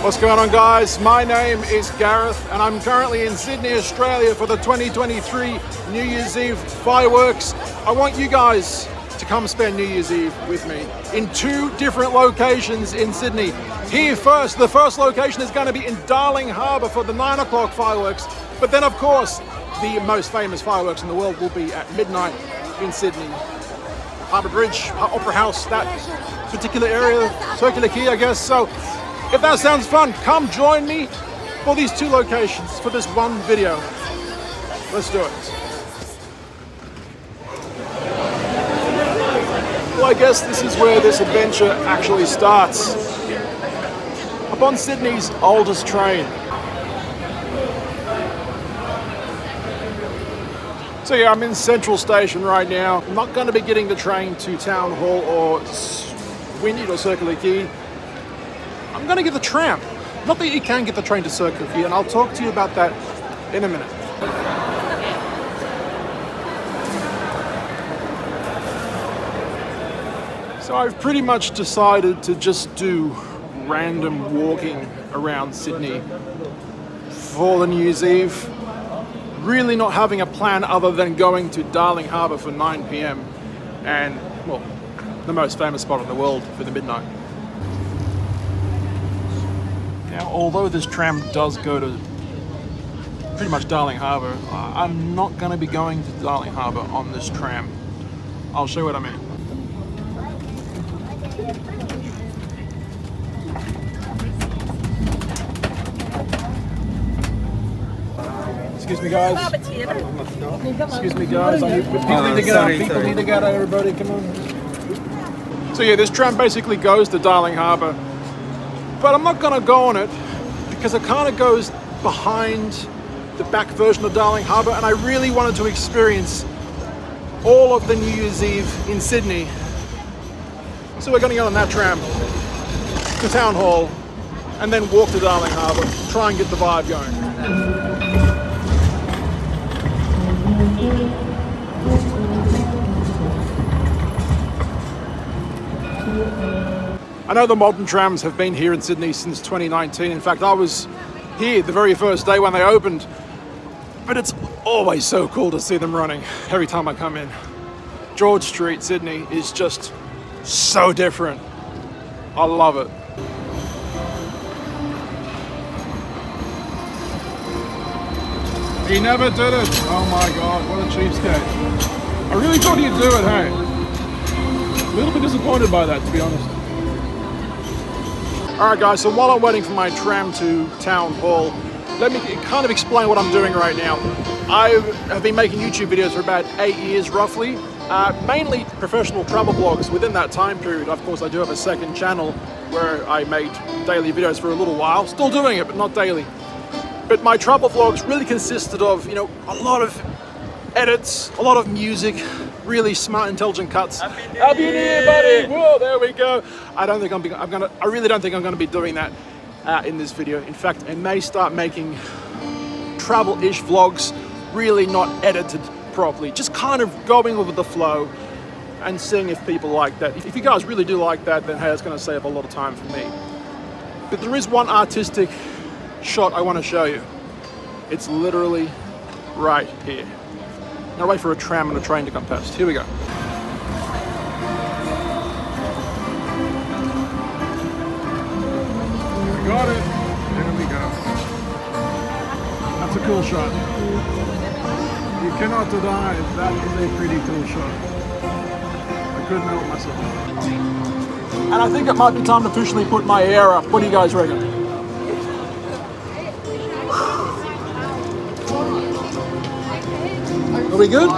What's going on, guys? My name is Gareth and I'm currently in Sydney, Australia for the 2023 New Year's Eve fireworks. I want you guys to come spend New Year's Eve with me in two different locations in Sydney. Here first, the first location is going to be in Darling Harbour for the 9 o'clock fireworks. But then, of course, the most famous fireworks in the world will be at midnight in Sydney. Harbour Bridge, Opera House, that particular area, Circular Quay, I guess. So if that sounds fun, come join me for these two locations for this one video. Let's do it. Well, I guess this is where this adventure actually starts. Up on Sydney's oldest train. So yeah, I'm in Central Station right now. I'm not going to be getting the train to Town Hall or Wynyard or Circular Quay. I'm going to get the tram. Not that you can get the train to Circular Quay, and I'll talk to you about that in a minute. So I've pretty much decided to just do random walking around Sydney for the New Year's Eve. Really not having a plan other than going to Darling Harbour for 9 PM and, well, the most famous spot in the world for the midnight. Now, although this tram does go to pretty much Darling Harbour, I'm not going to be going to Darling Harbour on this tram. I'll show you what I mean. Excuse me, guys. Excuse me, guys. People need to get out. People need to get out. Everybody, come on. So yeah, this tram basically goes to Darling Harbour, but I'm not going to go on it because it kind of goes behind the back version of Darling Harbour, and I really wanted to experience all of the New Year's Eve in Sydney. So we're going to get on that tram to Town Hall and then walk to Darling Harbour, try and get the vibe going. I know the modern trams have been here in Sydney since 2019. In fact, I was here the very first day when they opened, but it's always so cool to see them running every time I come in. George Street, Sydney is just so different. I love it. He never did it. Oh my God, what a cheapskate. I really thought he'd do it, hey. A little bit disappointed by that, to be honest. Alright guys, so while I'm waiting for my tram to Town Hall, let me kind of explain what I'm doing right now. I have been making YouTube videos for about 8 years roughly, mainly professional travel vlogs within that time period. Of course, I do have a second channel where I made daily videos for a little while, still doing it, but not daily. But my travel vlogs really consisted of, you know, a lot of edits, a lot of music, really smart, intelligent cuts. Happy New Year, buddy! Whoa, there we go. I really don't think I'm gonna be doing that in this video. In fact, I may start making travel-ish vlogs, really not edited properly, just kind of going with the flow and seeing if people like that. If you guys really do like that, then hey, it's gonna save a lot of time for me. But there is one artistic shot I want to show you. It's literally right here. Now wait for a tram and a train to come past. Here we go. We got it. There we go. That's a cool shot. You cannot deny it. That is a pretty cool shot. I couldn't help myself. And I think it might be time to officially put my hair up. What do you guys reckon? Are we good?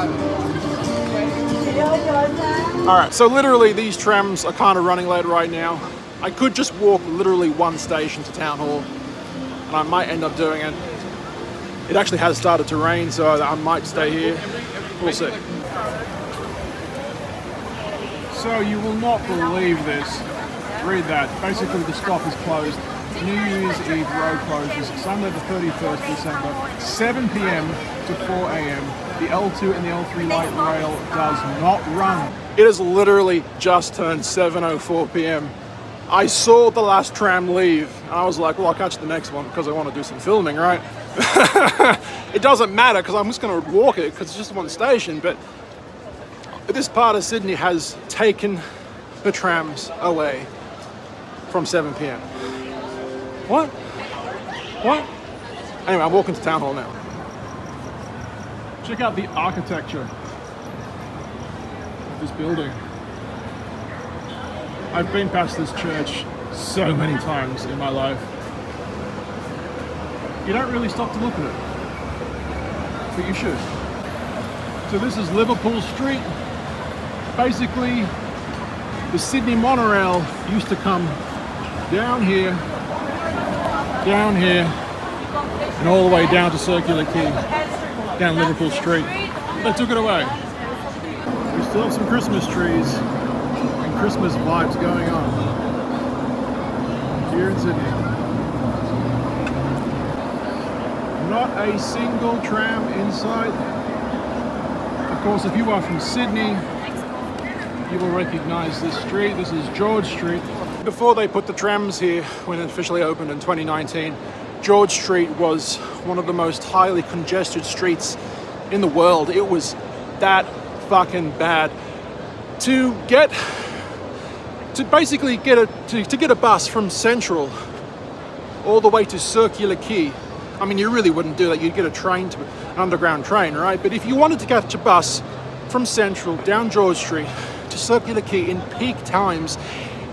Alright, so literally these trams are kind of running late right now. I could just walk literally one station to Town Hall, and I might end up doing it. It actually has started to rain, so I might stay here. We'll see. So you will not believe this. Read that. Basically the stop is closed. New Year's Eve road closes Sunday the 31st December, 7 PM to 4 AM. The L2 and the L3 light rail does not run. It has literally just turned 7:04 PM. I saw the last tram leave, and I was like, well, I'll catch the next one because I want to do some filming, right? It doesn't matter because I'm just going to walk it because it's just one station, but this part of Sydney has taken the trams away from 7 p.m. What? What? Anyway, I'm walking to Town Hall now. Check out the architecture of this building. I've been past this church so many times in my life. You don't really stop to look at it, but you should. So this is Liverpool Street. Basically, the Sydney monorail used to come down here, and all the way down to Circular Quay, down Liverpool Street. They took it away. We still have some Christmas trees and Christmas vibes going on here in Sydney. Not a single tram in sight. Of course, if you are from Sydney, you will recognize this street. This is George Street. Before they put the trams here, when it officially opened in 2019, George Street was one of the most highly congested streets in the world. It was that fucking bad. To get a bus from Central all the way to Circular Quay, I mean, you really wouldn't do that. You'd get a train, to an underground train, right? But if you wanted to catch a bus from Central down George Street to Circular Quay in peak times,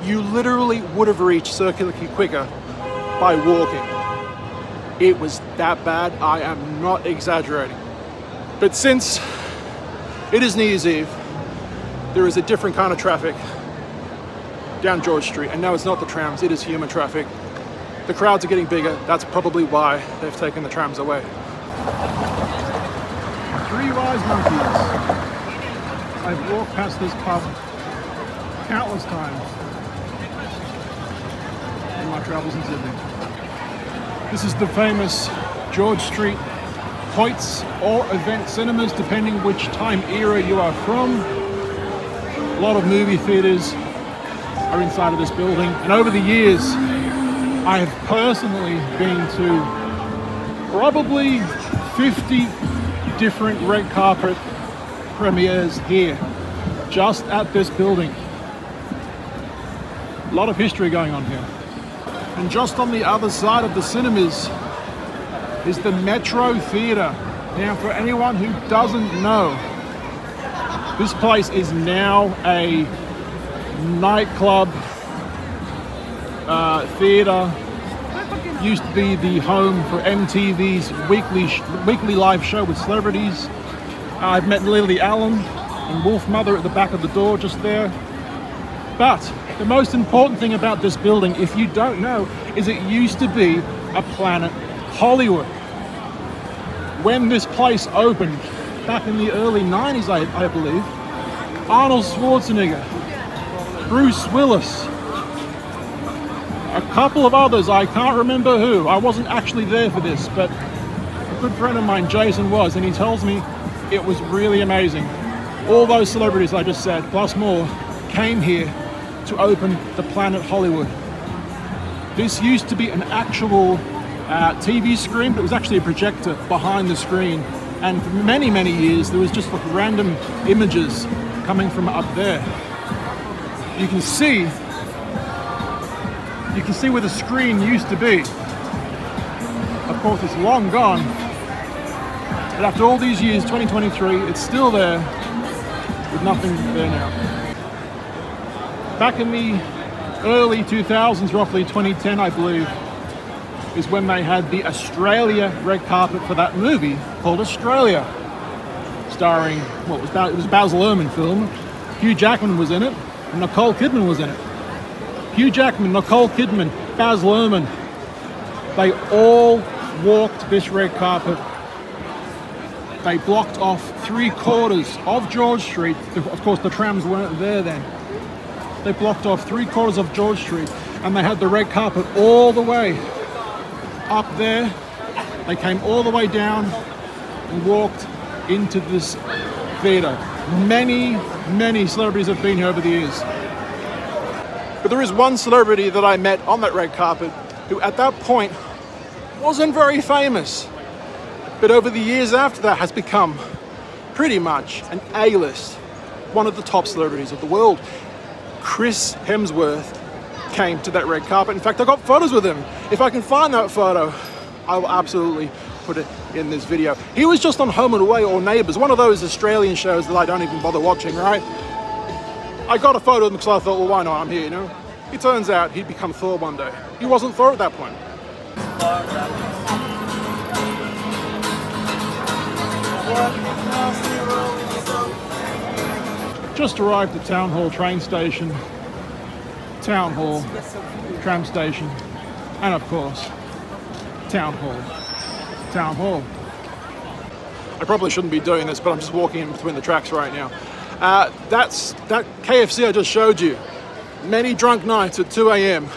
you literally would have reached Circular Quay quicker by walking. It was that bad. I am not exaggerating. But since it is New Year's Eve, there is a different kind of traffic down George Street. And no, it's not the trams, it is human traffic. The crowds are getting bigger. That's probably why they've taken the trams away. Three Wise Monkeys. I've walked past this pub countless times in my travels in Sydney. This is the famous George Street Hoyts or Event Cinemas, depending which time era you are from. A lot of movie theaters are inside of this building, and over the years I have personally been to probably 50 different red carpet premieres here, just at this building. A lot of history going on here. And just on the other side of the cinemas is the Metro Theatre. Now, for anyone who doesn't know, this place is now a nightclub, theatre. Used to be the home for MTV's weekly live show with celebrities. I've met Lily Allen and Wolf Mother at the back of the door just there. But the most important thing about this building, if you don't know, is it used to be a Planet Hollywood. When this place opened, back in the early 90s, I believe, Arnold Schwarzenegger, Bruce Willis, a couple of others, I can't remember who. I wasn't actually there for this, but a good friend of mine, Jason, was, and he tells me it was really amazing. All those celebrities I just said, plus more, came here to open the Planet Hollywood. This used to be an actual TV screen, but it was actually a projector behind the screen. And for many, many years, there was just like random images coming from up there. You can see where the screen used to be. Of course, it's long gone. But after all these years, 2023, it's still there with nothing there now. Back in the early 2000s, roughly 2010, I believe, is when they had the Australia red carpet for that movie called Australia, starring, well, it was a Baz Luhrmann film. Hugh Jackman was in it, and Nicole Kidman was in it. Hugh Jackman, Nicole Kidman, Baz Luhrmann, they all walked this red carpet. They blocked off 3/4 of George Street. Of course, the trams weren't there then. They blocked off 3/4 of George Street, and they had the red carpet all the way up there. They came all the way down and walked into this theatre. Many, many celebrities have been here over the years. But there is one celebrity that I met on that red carpet who at that point wasn't very famous, but over the years after that has become pretty much an A-list, one of the top celebrities of the world. Chris Hemsworth came to that red carpet. In fact, I got photos with him. If I can find that photo, I will absolutely put it in this video. He was just on Home and Away or Neighbours, one of those Australian shows that I don't even bother watching, right? I got a photo of him because I thought, well, why not? I'm here, you know? It turns out he'd become Thor one day. He wasn't Thor at that point. Just arrived at Town Hall train station, Town Hall tram station, and of course, Town Hall. Town Hall. I probably shouldn't be doing this, but I'm just walking in between the tracks right now. That's that KFC I just showed you. Many drunk nights at 2 a.m.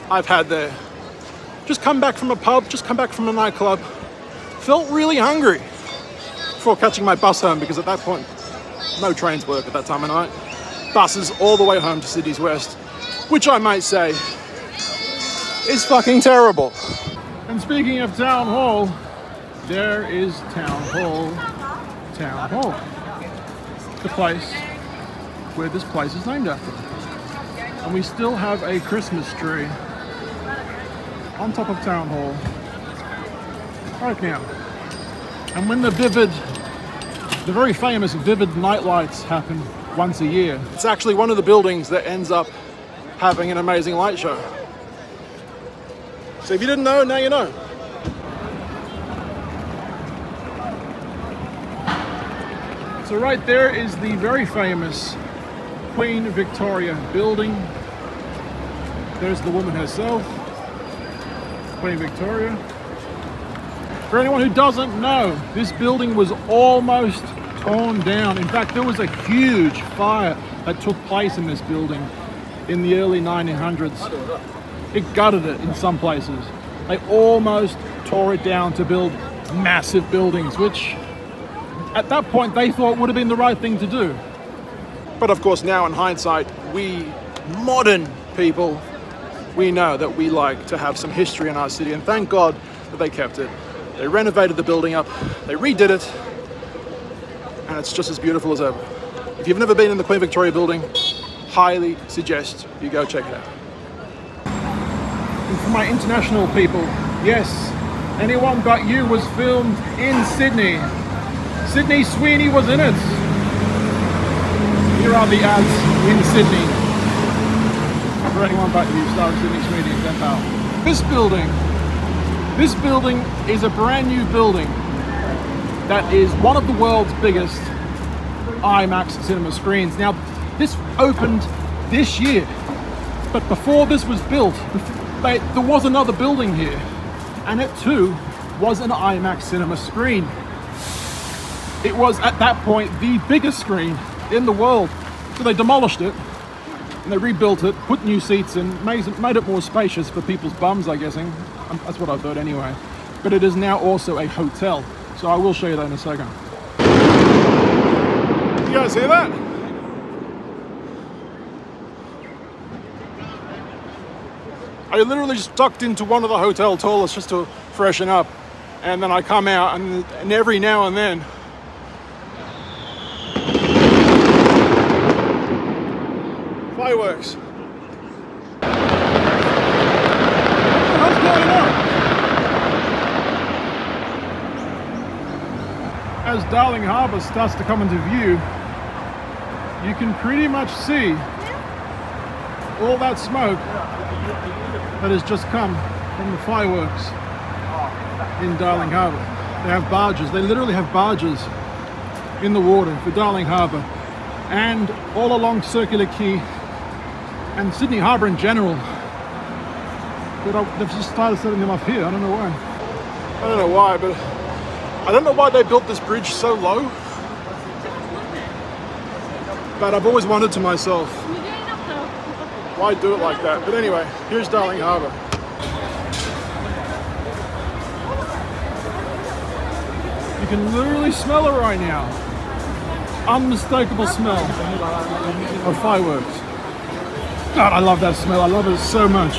I've had there. Just come back from a pub, just come back from a nightclub. Felt really hungry before catching my bus home, because at that point, no trains work at that time of night. Buses all the way home to Sydney's West, which I might say is fucking terrible. And speaking of Town Hall, there is Town Hall. Town Hall. The place where this place is named after. And we still have a Christmas tree on top of Town Hall right now. And when the very famous vivid night lights happen once a year, it's actually one of the buildings that ends up having an amazing light show. So if you didn't know, now you know. So right there is the very famous Queen Victoria building. There's the woman herself, Queen Victoria. For anyone who doesn't know, this building was almost torn down. In fact, there was a huge fire that took place in this building in the early 1900s. It gutted it in some places. They almost tore it down to build massive buildings, which at that point they thought would have been the right thing to do. But of course now in hindsight, we modern people, we know that we like to have some history in our city, and thank God that they kept it. They renovated the building up, they redid it, and it's just as beautiful as ever. If you've never been in the Queen Victoria building, highly suggest you go check it out. And for my international people, yes, Anyone But You was filmed in Sydney. Sydney Sweeney was in it. Here are the ads in Sydney for Anyone But You, starring Sydney Sweeney and Ben Powell. This building is a brand new building that is one of the world's biggest IMAX cinema screens. Now, this opened this year, but before this was built, there was another building here, and it too was an IMAX cinema screen. It was at that point the biggest screen in the world. So they demolished it and they rebuilt it, put new seats in, made it more spacious for people's bums, I'm guessing. That's what I've heard anyway. But it is now also a hotel. So I will show you that in a second. You guys hear that? I literally just ducked into one of the hotel toilets just to freshen up. And then I come out and every now and then, fireworks. What the hell's going on? As Darling Harbour starts to come into view, you can pretty much see all that smoke that has just come from the fireworks in Darling Harbour. They have barges, they literally have barges in the water for Darling Harbour and all along Circular Quay and Sydney Harbour in general. But they've just started setting them up here. I don't know why. I don't know why, but I don't know why they built this bridge so low. But I've always wondered to myself, why do it like that? But anyway, here's Darling Harbour. You can literally smell it right now. Unmistakable smell of fireworks. God, I love that smell. I love it so much.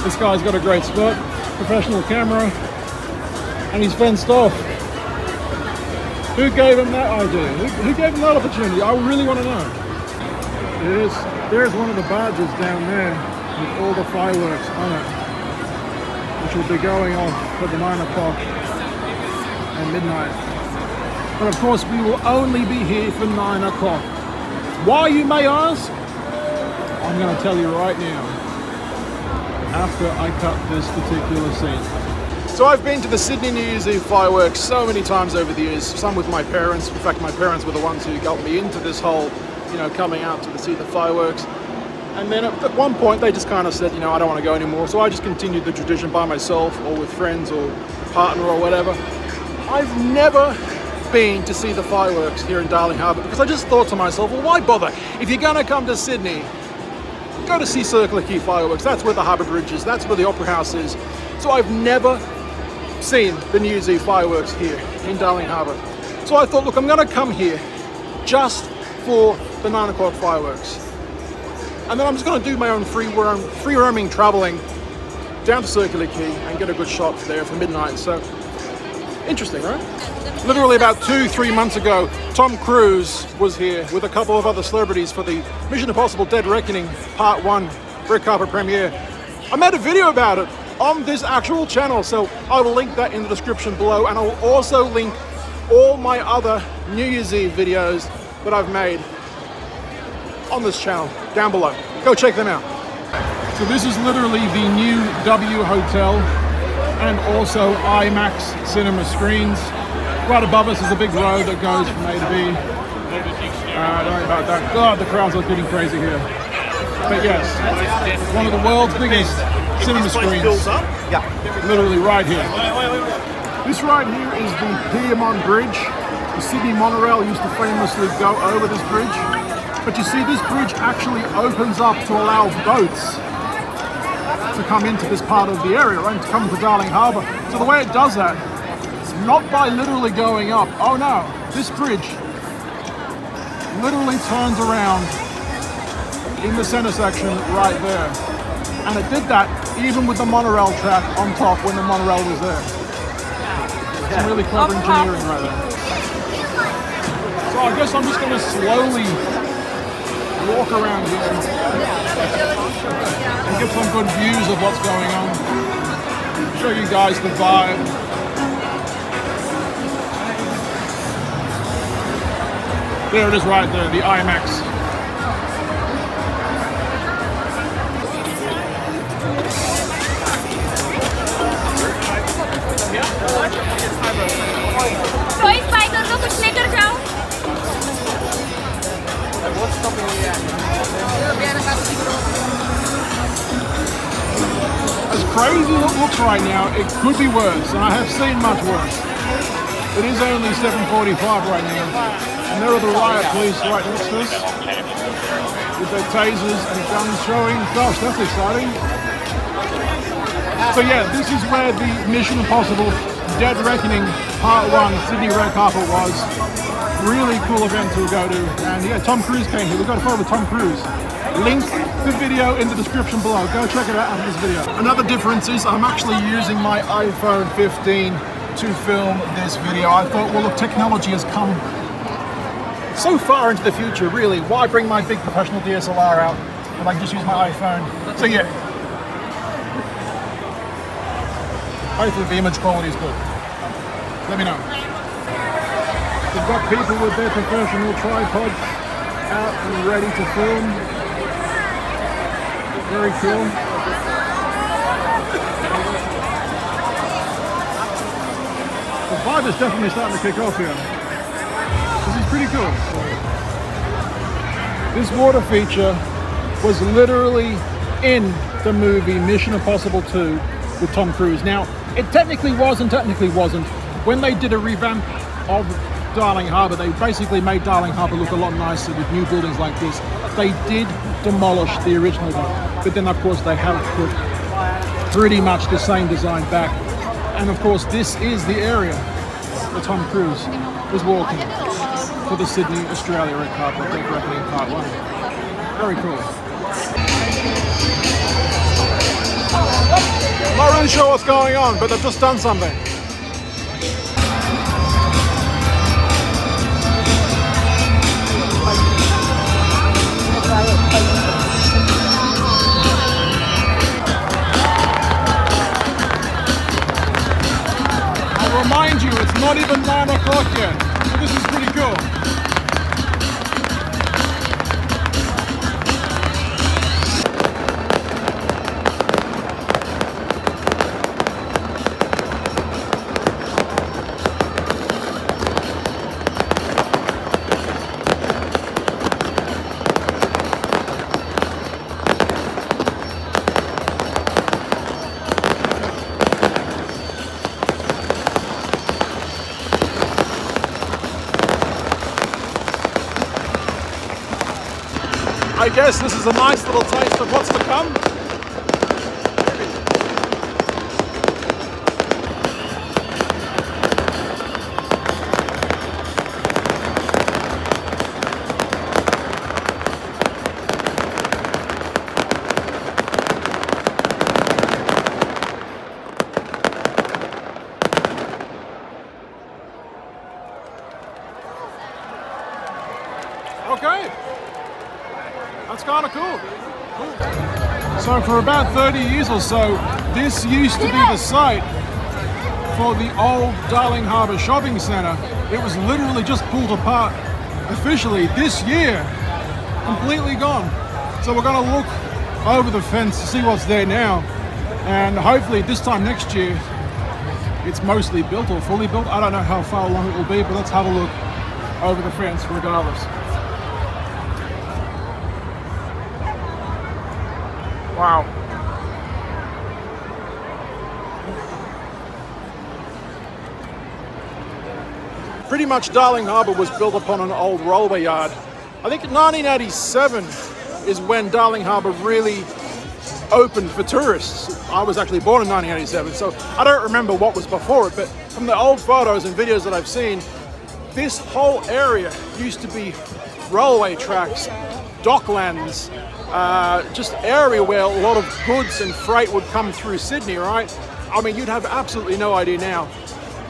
This guy's got a great spot, professional camera, and he's fenced off. Who gave him that idea? Who gave him that opportunity? I really want to know. There's one of the barges down there with all the fireworks on it, which will be going off at the 9 o'clock and midnight. But of course, we will only be here for 9 o'clock. Why, you may ask? I'm going to tell you right now, after I cut this particular scene. So I've been to the Sydney New Year's Eve fireworks so many times over the years, some with my parents. In fact, my parents were the ones who got me into this whole, you know, coming out to see the fireworks. And then at one point they just kind of said, you know, I don't want to go anymore. So I just continued the tradition by myself or with friends or partner or whatever. I've never been to see the fireworks here in Darling Harbour because I just thought to myself, well, why bother? If you're going to come to Sydney, go to see Circular Quay fireworks. That's where the Harbour Bridge is. That's where the Opera House is. So I've never seen the New Year's Eve fireworks here in Darling Harbour. So I thought, look, I'm going to come here just for the 9 o'clock fireworks. And then I'm just going to do my own free roaming travelling down to Circular Quay and get a good shot there for midnight. So, interesting, right? Literally about 2-3 months ago, Tom Cruise was here with a couple of other celebrities for the Mission Impossible Dead Reckoning Part 1 red carpet premiere. I made a video about it on this actual channel, so I will link that in the description below, and I will also link all my other New Year's Eve videos that I've made on this channel down below. Go check them out. So this is literally the new W Hotel and also IMAX cinema screens. Right above us is a big road that goes from A to B. Don't worry about that. God, the crowds are getting crazy here. But yes, one of the world's biggest cinema screens. Literally right here. This right here is the Piedmont Bridge. The Sydney monorail used to famously go over this bridge. But you see, this bridge actually opens up to allow boats to come into this part of the area, right? To come to Darling Harbour. So the way it does that, it's not by literally going up. Oh no, this bridge literally turns around in the center section right there. And it did that even with the monorail track on top when the monorail was there. Some really clever engineering right there. So I guess I'm just going to slowly walk around here and get some good views of what's going on. Show you guys the vibe. There it is right there, the IMAX. As crazy as it looks right now, it could be worse, and I have seen much worse. It is only 7:45 right now, and there are the riot police right next to us with their tasers and guns showing. Gosh, that's exciting. So yeah, this is where the Mission Impossible Dead Reckoning Part 1 Sydney red carpet was. Really cool event to go to, and yeah, Tom Cruise came here. We've got to follow Tom Cruise. Link the video in the description below. Go check it out after this video. Another difference is I'm actually using my iPhone 15 to film this video. I thought, well, look, technology has come so far into the future, really. Why bring my big professional DSLR out when I can just use my iPhone? So yeah, hopefully the image quality is good. Let me know. We've got people with their professional tripods out and ready to film. Very cool. The vibe is definitely starting to kick off here. This is pretty cool. This water feature was literally in the movie Mission Impossible 2 with Tom Cruise. Now, it technically was and technically wasn't. When they did a revamp of Darling Harbour, they basically made Darling Harbour look a lot nicer with new buildings like this. They did demolish the original one, but then of course they have put pretty much the same design back. And of course this is the area where Tom Cruise was walking for the Sydney Australia red carpet Dead Reckoning Part 1. Very cool. I'm not really sure what's going on, but they've just done something. I'll remind you, it's not even 9 o'clock yet, so this is pretty cool. I guess this is a nice little taste of what's to come. Okay. That's kind of cool. So for about 30 years or so, this used to be the site for the old Darling Harbour shopping centre. It was literally just pulled apart officially this year, completely gone. So we're going to look over the fence to see what's there now, and hopefully this time next year it's mostly built or fully built. I don't know how far along it will be, but let's have a look over the fence regardless. Wow. Pretty much Darling Harbour was built upon an old railway yard. I think 1987 is when Darling Harbour really opened for tourists. I was actually born in 1987, so I don't remember what was before it, but from the old photos and videos that I've seen, this whole area used to be railway tracks, docklands, just area where a lot of goods and freight would come through Sydney, right? I mean, you'd have absolutely no idea now.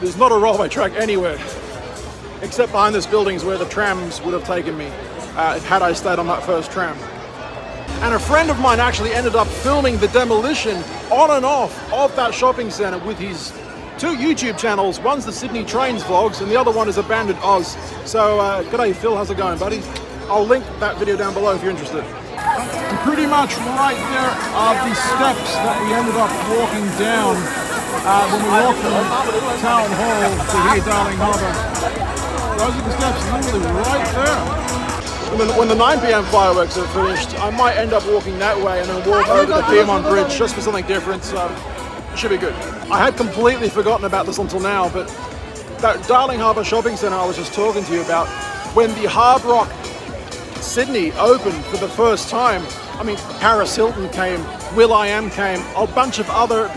There's not a railway track anywhere, except behind this building is where the trams would have taken me, had I stayed on that first tram. And a friend of mine actually ended up filming the demolition on and off of that shopping centre with his 2 YouTube channels. One's the Sydney Trains Vlogs and the other one is Abandoned Oz. So, g'day Phil, how's it going, buddy? I'll link that video down below if you're interested. And pretty much right there are the steps that we ended up walking down when we walked from Town Hall to here, Darling Harbour. Those are the steps literally right there. When the 9 PM fireworks are finished, I might end up walking that way and then walk over the Piedmont Bridge just for something different, so it should be good. I had completely forgotten about this until now, but that Darling Harbour shopping centre I was just talking to you about, when the Hard Rock Sydney opened for the first time, I mean, Paris Hilton came, will.i.am came, a bunch of other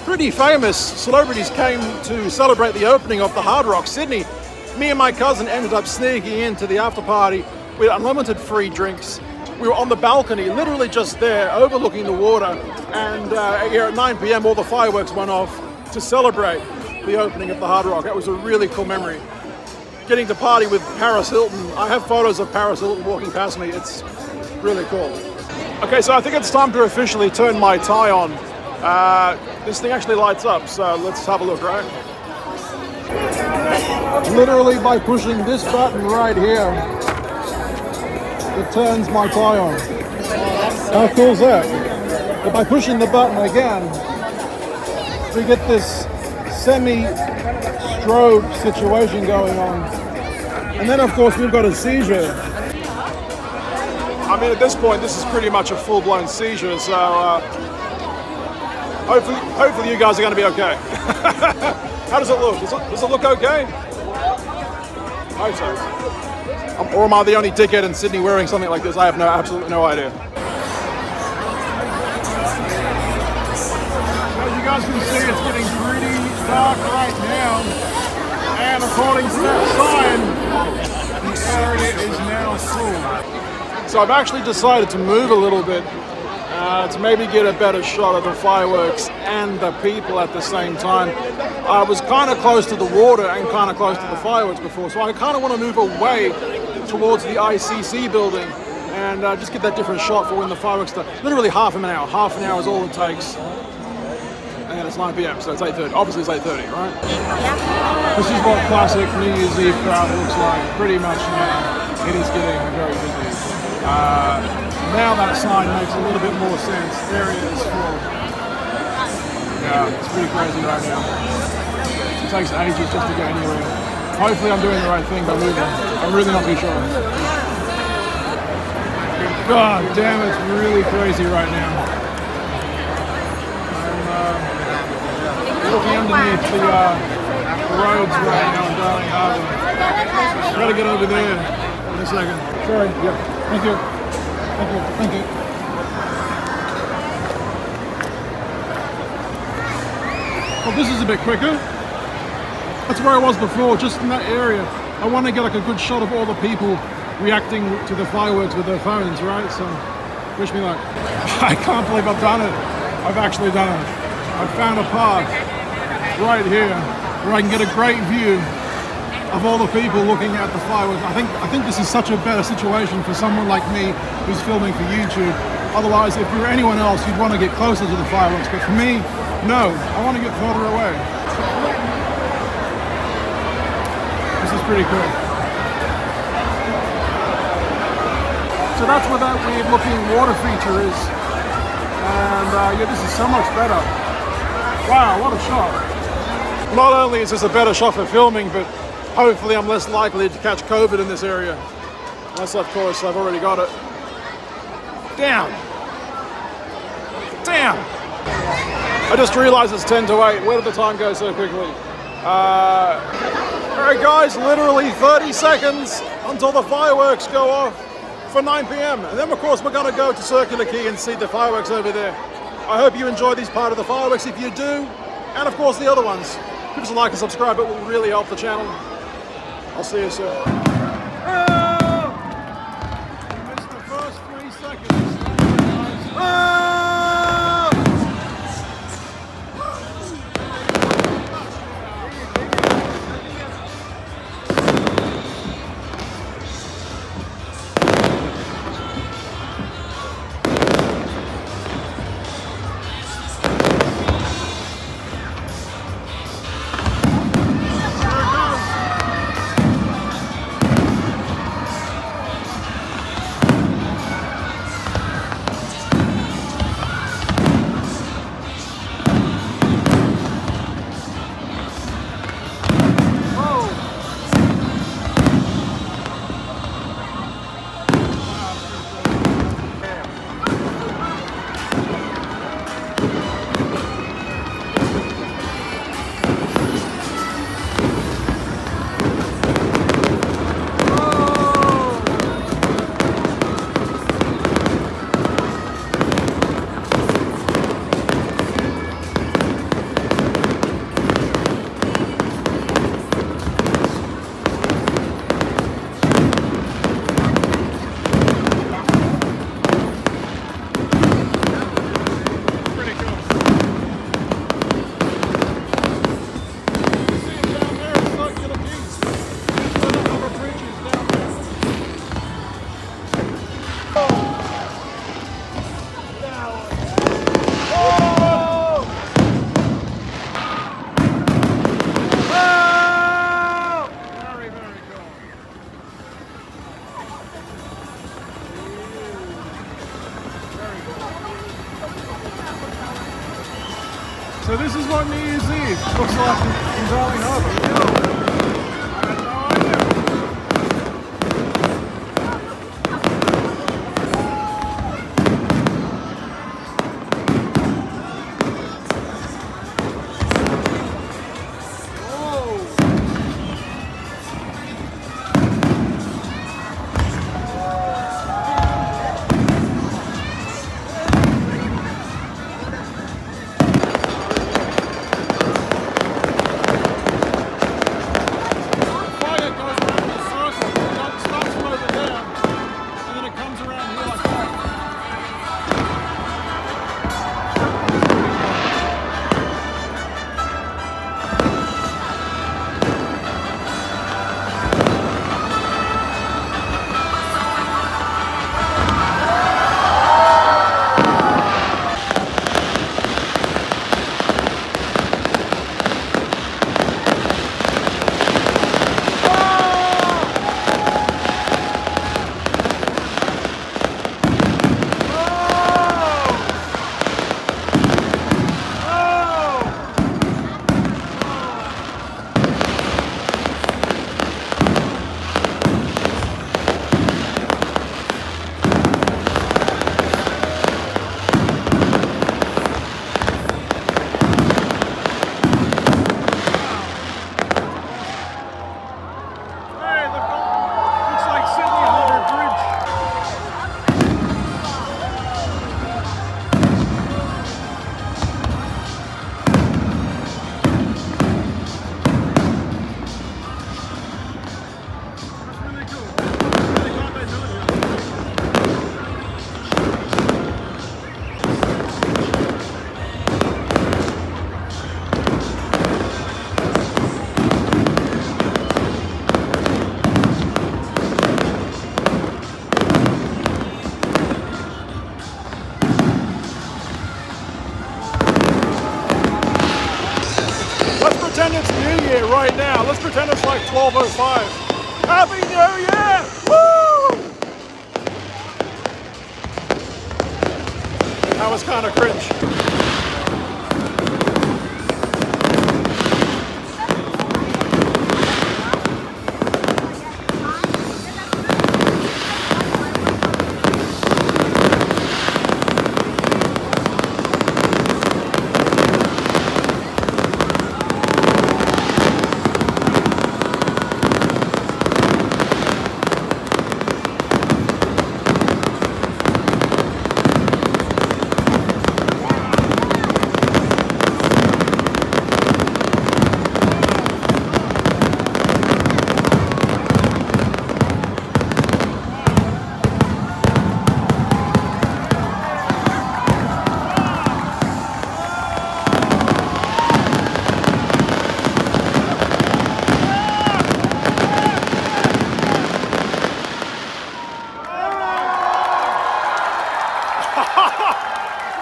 pretty famous celebrities came to celebrate the opening of the Hard Rock Sydney. Me and my cousin ended up sneaking into the after party with unlimited free drinks. We were on the balcony, literally just there, overlooking the water, and here at 9 PM all the fireworks went off to celebrate the opening of the Hard Rock. That was a really cool memory. Getting to party with Paris Hilton. I have photos of Paris Hilton walking past me. It's really cool. Okay, so I think it's time to officially turn my tie on. This thing actually lights up, so let's have a look, right? Literally by pushing this button right here, it turns my tie on. How cool is that? But by pushing the button again, we get this semi-strobe situation going on. And then of course we've got a seizure. I mean, at this point this is pretty much a full-blown seizure, so hopefully you guys are going to be okay. How does it look? Does it look okay? I hope so. Or am I the only dickhead in Sydney wearing something like this? I have absolutely no idea. As you guys can see, it's getting pretty dark right now. And according to that sign, the area is now full. So I've actually decided to move a little bit to maybe get a better shot of the fireworks and the people at the same time. I was kind of close to the water and kind of close to the fireworks before, so I kind of want to move away towards the ICC building and just get that different shot for when the fireworks start. Literally half an hour. Half an hour is all it takes. And then it's 9 p.m, so it's 8:30. Obviously it's 8:30, right? Yeah. This is what classic New Year's Eve crowd looks like. Pretty much now. It is getting very busy. Now that sign makes a little bit more sense. Area is full. Yeah, it's pretty crazy right now. It takes ages just to get anywhere. Hopefully I'm doing the right thing by moving. I'm really not too sure. God damn, it's really crazy right now. Looking underneath the roads right now in Darling Harbour. Gotta get over there in a second. Sorry, yeah. Thank you. Thank you. Thank you. Well, this is a bit quicker. That's where I was before, just in that area. I want to get like a good shot of all the people reacting to the fireworks with their phones, right? So, wish me luck. I can't believe I've done it. I've actually done it. I've found a path right here where I can get a great view of all the people looking at the fireworks. I think this is such a better situation for someone like me who's filming for YouTube. Otherwise, if you were anyone else, you'd want to get closer to the fireworks. But for me, no, I want to get further away. This is pretty cool. So that's where that weird looking water feature is. And yeah, this is so much better. Wow, what a shot. Not only is this a better shot for filming, but hopefully I'm less likely to catch COVID in this area. Unless, of course, I've already got it. Damn. Damn. I just realized it's 10 to 8. Where did the time go so quickly? Alright guys, literally 30 seconds until the fireworks go off for 9 p.m. And then, of course, we're going to go to Circular Quay and see the fireworks over there. I hope you enjoy these part of the fireworks. If you do, and of course the other ones, give us a like and subscribe. It will really help the channel. I'll see you soon. Oh! You missed the first 3 seconds. Oh! So this is what New Year's Eve looks like in Darling Harbour. pretend it's New Year right now. Let's pretend it's like 12:05. Happy New Year! Woo! That was kind of cringe.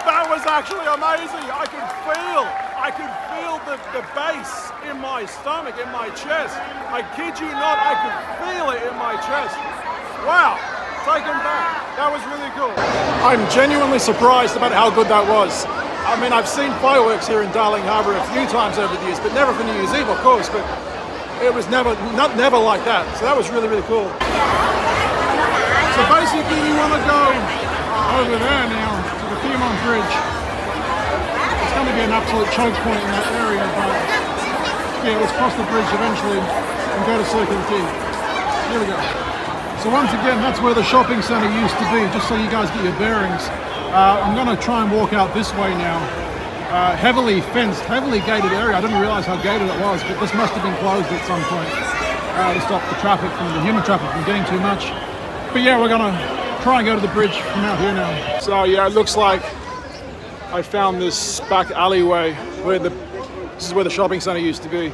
That was actually amazing. I could feel the bass in my stomach, in my chest. I kid you not, I could feel it in my chest. Wow, taken back. That was really cool. I'm genuinely surprised about how good that was. I mean, I've seen fireworks here in Darling Harbour a few times over the years, but never for New Year's Eve, of course, but it was never like that. So that was really, really cool. So basically you want to go over there now to the Piedmont Bridge. It's going to be an absolute choke point in that area, but yeah, let's cross the bridge eventually and go to Circular T. Here we go. So once again, that's where the shopping centre used to be, just so you guys get your bearings. I'm going to try and walk out this way now. Heavily fenced, heavily gated area. I didn't realise how gated it was, but this must have been closed at some point to stop the traffic from the human traffic from getting too much. But yeah, we're going to try and go to the bridge from out here now. So yeah, it looks like I found this back alleyway where this is where the shopping centre used to be.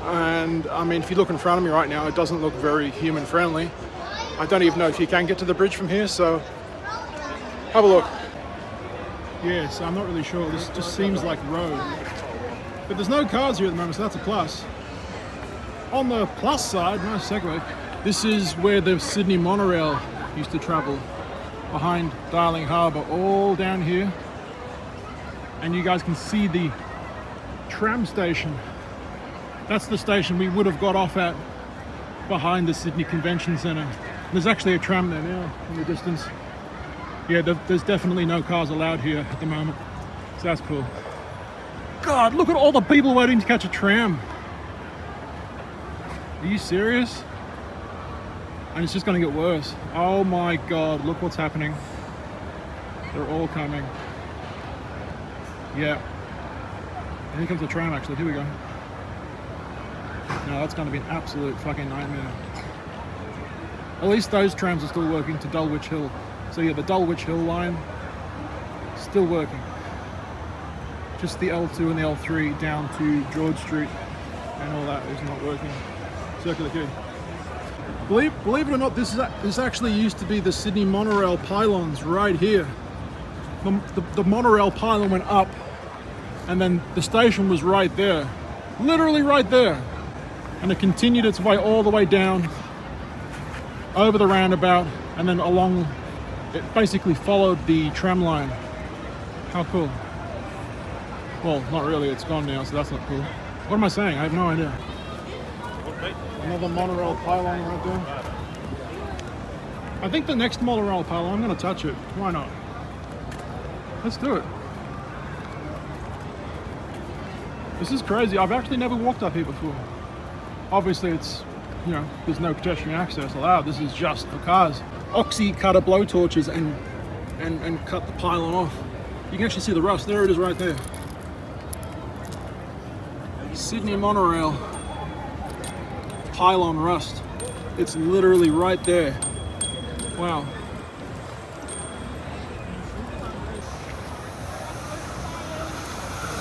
And I mean, if you look in front of me right now, it doesn't look very human friendly. I don't even know if you can get to the bridge from here, so have a look. Yeah, so I'm not really sure. This just seems like road. But there's no cars here at the moment, so that's a plus. On the plus side, nice segue, this is where the Sydney monorail used to travel, behind Darling Harbour, all down here. And you guys can see the tram station. That's the station we would have got off at behind the Sydney Convention Centre. There's actually a tram there now in the distance. Yeah, there's definitely no cars allowed here at the moment, so that's cool. God, look at all the people waiting to catch a tram. Are you serious? And it's just going to get worse. Oh my God, look what's happening. They're all coming. Yeah. And here comes the tram actually, here we go. No, that's going to be an absolute fucking nightmare. At least those trams are still working to Dulwich Hill. So yeah, the Dulwich Hill line, still working. Just the L2 and the L3 down to George Street and all that is not working. Circular Quay. Believe it or not, this actually used to be the Sydney monorail pylons right here. The monorail pylon went up and then the station was right there. Literally right there. And it continued its way all the way down, over the roundabout, and then along. It basically followed the tram line. How cool. Well, not really, it's gone now, so that's not cool. What am I saying? I have no idea. Another monorail pylon right there. I think the next monorail pylon, I'm going to touch it. Why not? Let's do it. This is crazy. I've actually never walked up here before. Obviously it's, you know, there's no pedestrian access allowed. This is just for cars. Oxy cutter blowtorches and cut the pylon off. You can actually see the rust. There it is right there. Sydney monorail pylon rust. It's literally right there. Wow.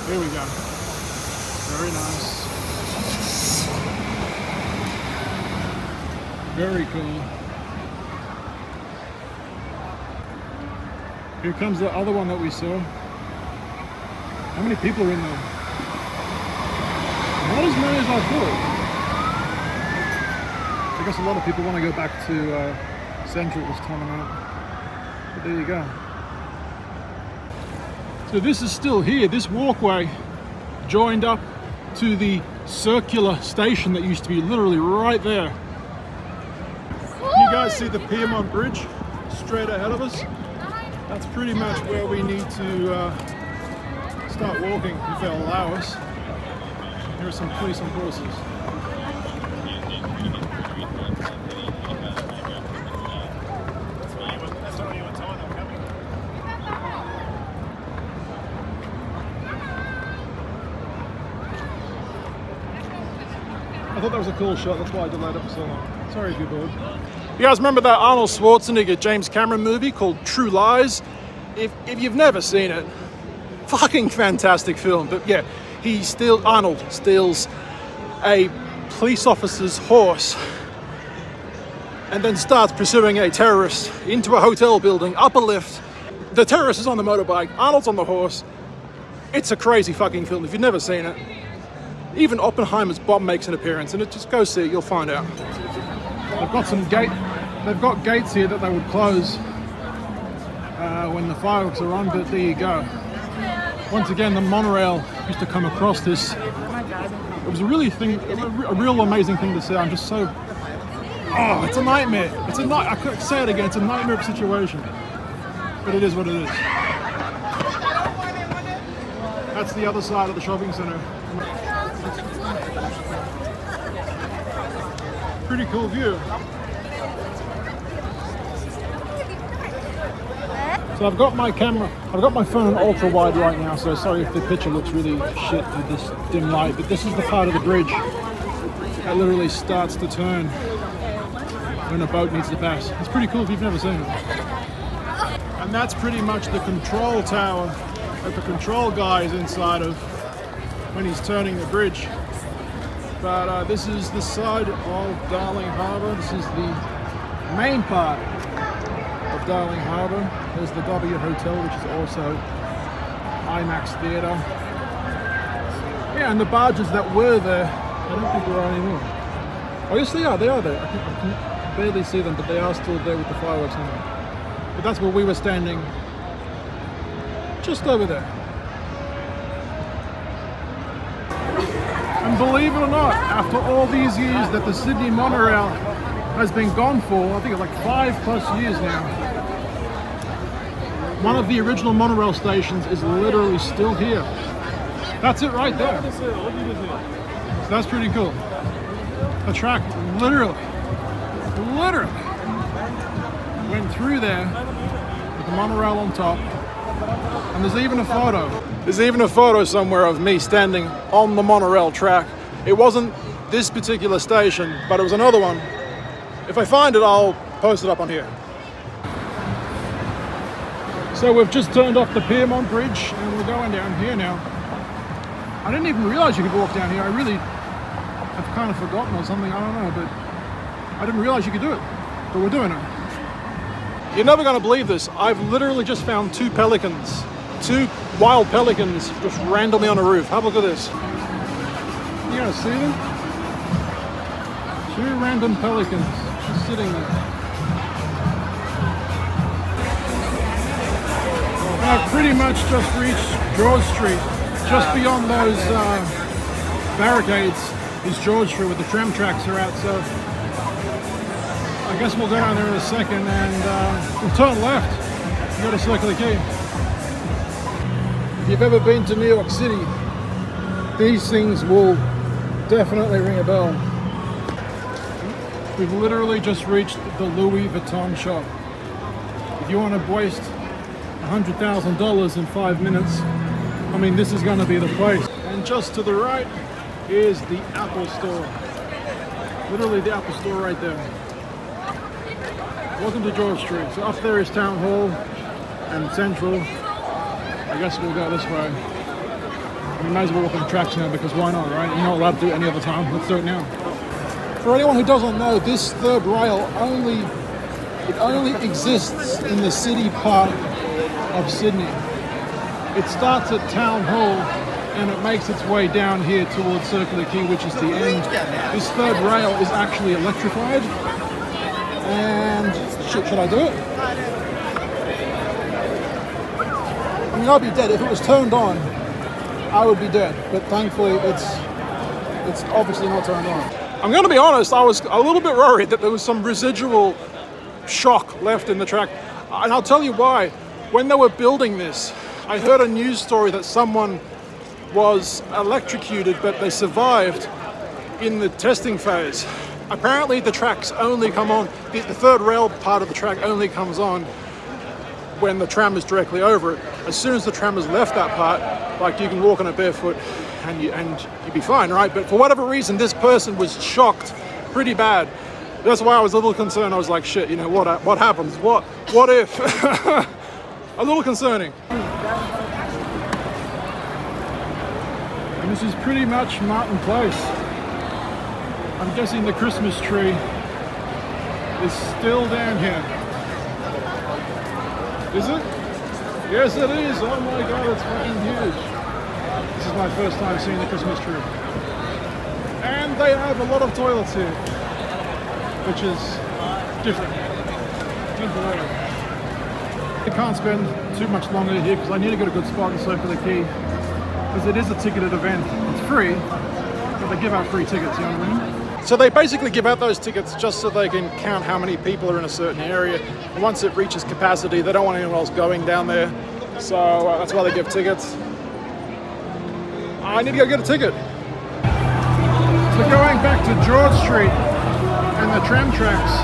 Here we go. Very nice. Very cool. Here comes the other one that we saw. How many people are in there? What not as many as I thought. I guess a lot of people want to go back to Central this time of night. But there you go. So this is still here. This walkway joined up to the circular station that used to be literally right there. Can you guys see the Piedmont Bridge straight ahead of us? That's pretty much where we need to start walking if they'll allow us. Here are some police and horses. I thought that was a cool shot, that's why I delayed it for so long. Sorry if you're bored. You guys remember that Arnold Schwarzenegger James Cameron movie called True Lies? If you've never seen it, fucking fantastic film. But yeah, Arnold steals a police officer's horse and then starts pursuing a terrorist into a hotel building, up a lift. The terrorist is on the motorbike, Arnold's on the horse. It's a crazy fucking film if you've never seen it. Even Oppenheimer's bomb makes an appearance, and just go see it, you'll find out. They've got gates here that they would close when the fireworks are on, but there you go. Once again, the monorail used to come across this. It was a real amazing thing to see. I'm just so, oh, it's a nightmare. I couldn't say it again, it's a nightmare of a situation. But it is what it is. That's the other side of the shopping centre. Pretty cool view. So I've got my phone on ultra wide right now, so sorry if the picture looks really shit with this dim light, but this is the part of the bridge that literally starts to turn when a boat needs to pass. It's pretty cool if you've never seen it. And that's pretty much the control tower that the control guy is inside of when he's turning the bridge. But this is the side of Darling Harbour. This is the main part of Darling Harbour. There's the W Hotel, which is also IMAX Theatre. Yeah, and the barges that were there, I don't think there are anymore. Oh yes, they are there. I can barely see them, but they are still there with the fireworks on them. But that's where we were standing, just over there. And believe it or not, after all these years that the Sydney monorail has been gone for, I think it's like 5+ years now, one of the original monorail stations is literally still here. That's it right there. So that's pretty cool. The track literally went through there with the monorail on top. And there's even a photo. There's even a photo somewhere of me standing on the monorail track. It wasn't this particular station, but it was another one. If I find it, I'll post it up on here. So we've just turned off the Piedmont Bridge and we're going down here now. I didn't even realize you could walk down here. I really have kind of forgotten or something, I don't know, but I didn't realize you could do it. But we're doing it. You're never going to believe this. I've literally just found two wild pelicans just randomly on a roof. Have a look at this. You gonna see them? Two random pelicans just sitting there. And I've pretty much just reached George Street. Just beyond those barricades is George Street where the tram tracks are out. So I guess we'll go down there in a second and we'll turn left. You got a circular key. If you've ever been to New York City, these things will definitely ring a bell. We've literally just reached the Louis Vuitton shop. If you want to waste $100,000 in 5 minutes, I mean, this is going to be the place. And just to the right is the Apple store. Literally the Apple store right there. Welcome to George Street. So up there is Town Hall and Central. I guess we'll go this way. We might as well walk on the tracks now because why not, right? You're not allowed to do it any other time. Let's do it now. For anyone who doesn't know, this third rail only exists in the city part of Sydney. It starts at Town Hall and it makes its way down here towards Circular Quay, which is the end. This third rail is actually electrified. And should I do it? I mean, I'd be dead. If it was turned on, I would be dead. But thankfully, it's obviously not turned on. I'm going to be honest, I was a little bit worried that there was some residual shock left in the track. And I'll tell you why. When they were building this, I heard a news story that someone was electrocuted, but they survived in the testing phase. Apparently the tracks only come on, the third rail part of the track only comes on when the tram is directly over it. As soon as the tram has left that part, like, you can walk on it barefoot and you'd be fine, right? But for whatever reason, this person was shocked pretty bad. That's why I was a little concerned. I was like, shit, you know, what happens? What if? A little concerning. And this is pretty much Martin Place. I'm guessing the Christmas tree is still down here. Is it? Yes, it is. Oh my God, it's fucking huge. This is my first time seeing the Christmas tree. And they have a lot of toilets here, which is different. I can't spend too much longer here because I need to get a good spot in Circular Quay, because it is a ticketed event. It's free, but they give out free tickets, you know what I mean? So they basically give out those tickets just so they can count how many people are in a certain area. And once it reaches capacity, they don't want anyone else going down there. So that's why they give tickets. I need to go get a ticket. So going back to George Street and the tram tracks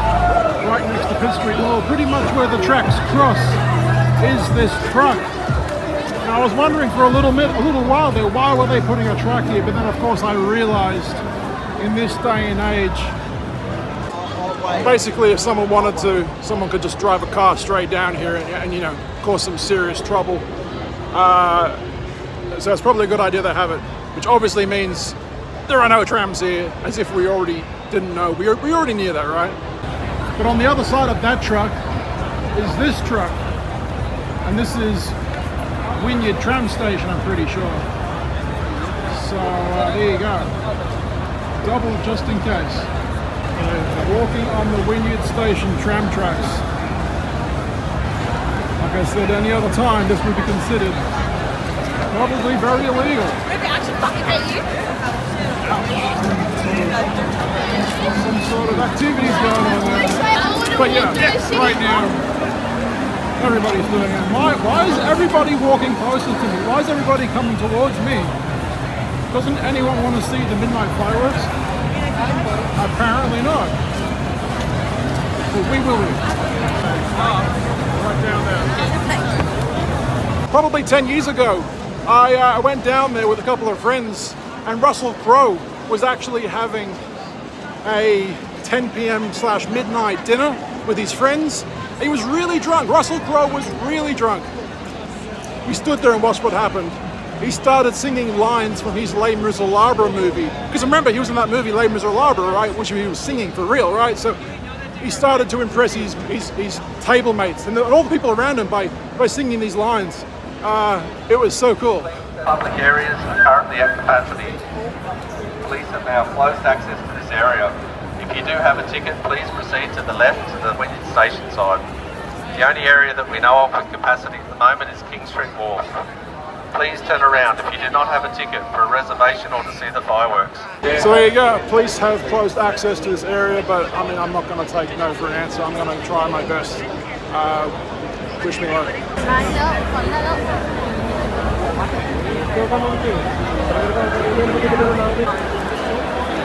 right next to Pitt Street, well, pretty much where the tracks cross is this truck. Now, I was wondering for a little while there, why were they putting a truck here? But then of course I realized, in this day and age, basically if someone wanted to, someone could just drive a car straight down here and you know, cause some serious trouble. So it's probably a good idea they have it, which obviously means there are no trams here, as if we already didn't know. We already knew that, right? But on the other side of that truck is this truck, and this is Wynyard tram station, I'm pretty sure. So there you go. Double just in case. Walking on the Wynyard Station tram tracks. Like I said, any other time this would be considered probably very illegal. Maybe I should fucking hate you. Some sort of activities going on there. But yeah, right now everybody's doing it. Why is everybody walking closer to me? Why is everybody coming towards me? Doesn't anyone want to see the midnight fireworks? Apparently not. But we will be. Right down there. Probably 10 years ago, I went down there with a couple of friends, and Russell Crowe was actually having a 10 p.m/midnight dinner with his friends. He was really drunk. Russell Crowe was really drunk. We stood there and watched what happened. He started singing lines from his Les Miserables movie. Because remember, he was in that movie Les Miserables, right? Which he was singing for real, right? So he started to impress his table mates and all the people around him by singing these lines. It was so cool. Public areas are currently at capacity. Police have now closed access to this area. If you do have a ticket, please proceed to the left to the Wynyard Station side. The only area that we know of with capacity at the moment is King Street Wharf. Please turn around if you do not have a ticket for a reservation or to see the fireworks. So there you go. Police have closed access to this area, but I mean, I'm not going to take no for an answer. I'm going to try my best. Wish me luck.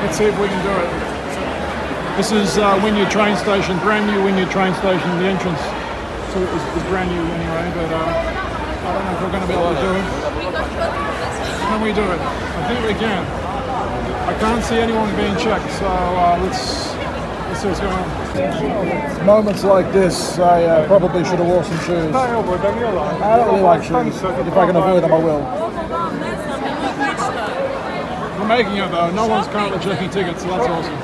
Let's see if we can do it. This is Wynyard train station, brand new Wynyard train station. The entrance so it was brand new anyway, but I don't know if we're going to be able to do it. Can we do it? I think we can. I can't see anyone being checked, so let's see what's going on. Moments like this, I probably should have worn some shoes. I don't really like shoes. If I can avoid them, I will. We're making it though. No one's currently checking tickets, so that's awesome.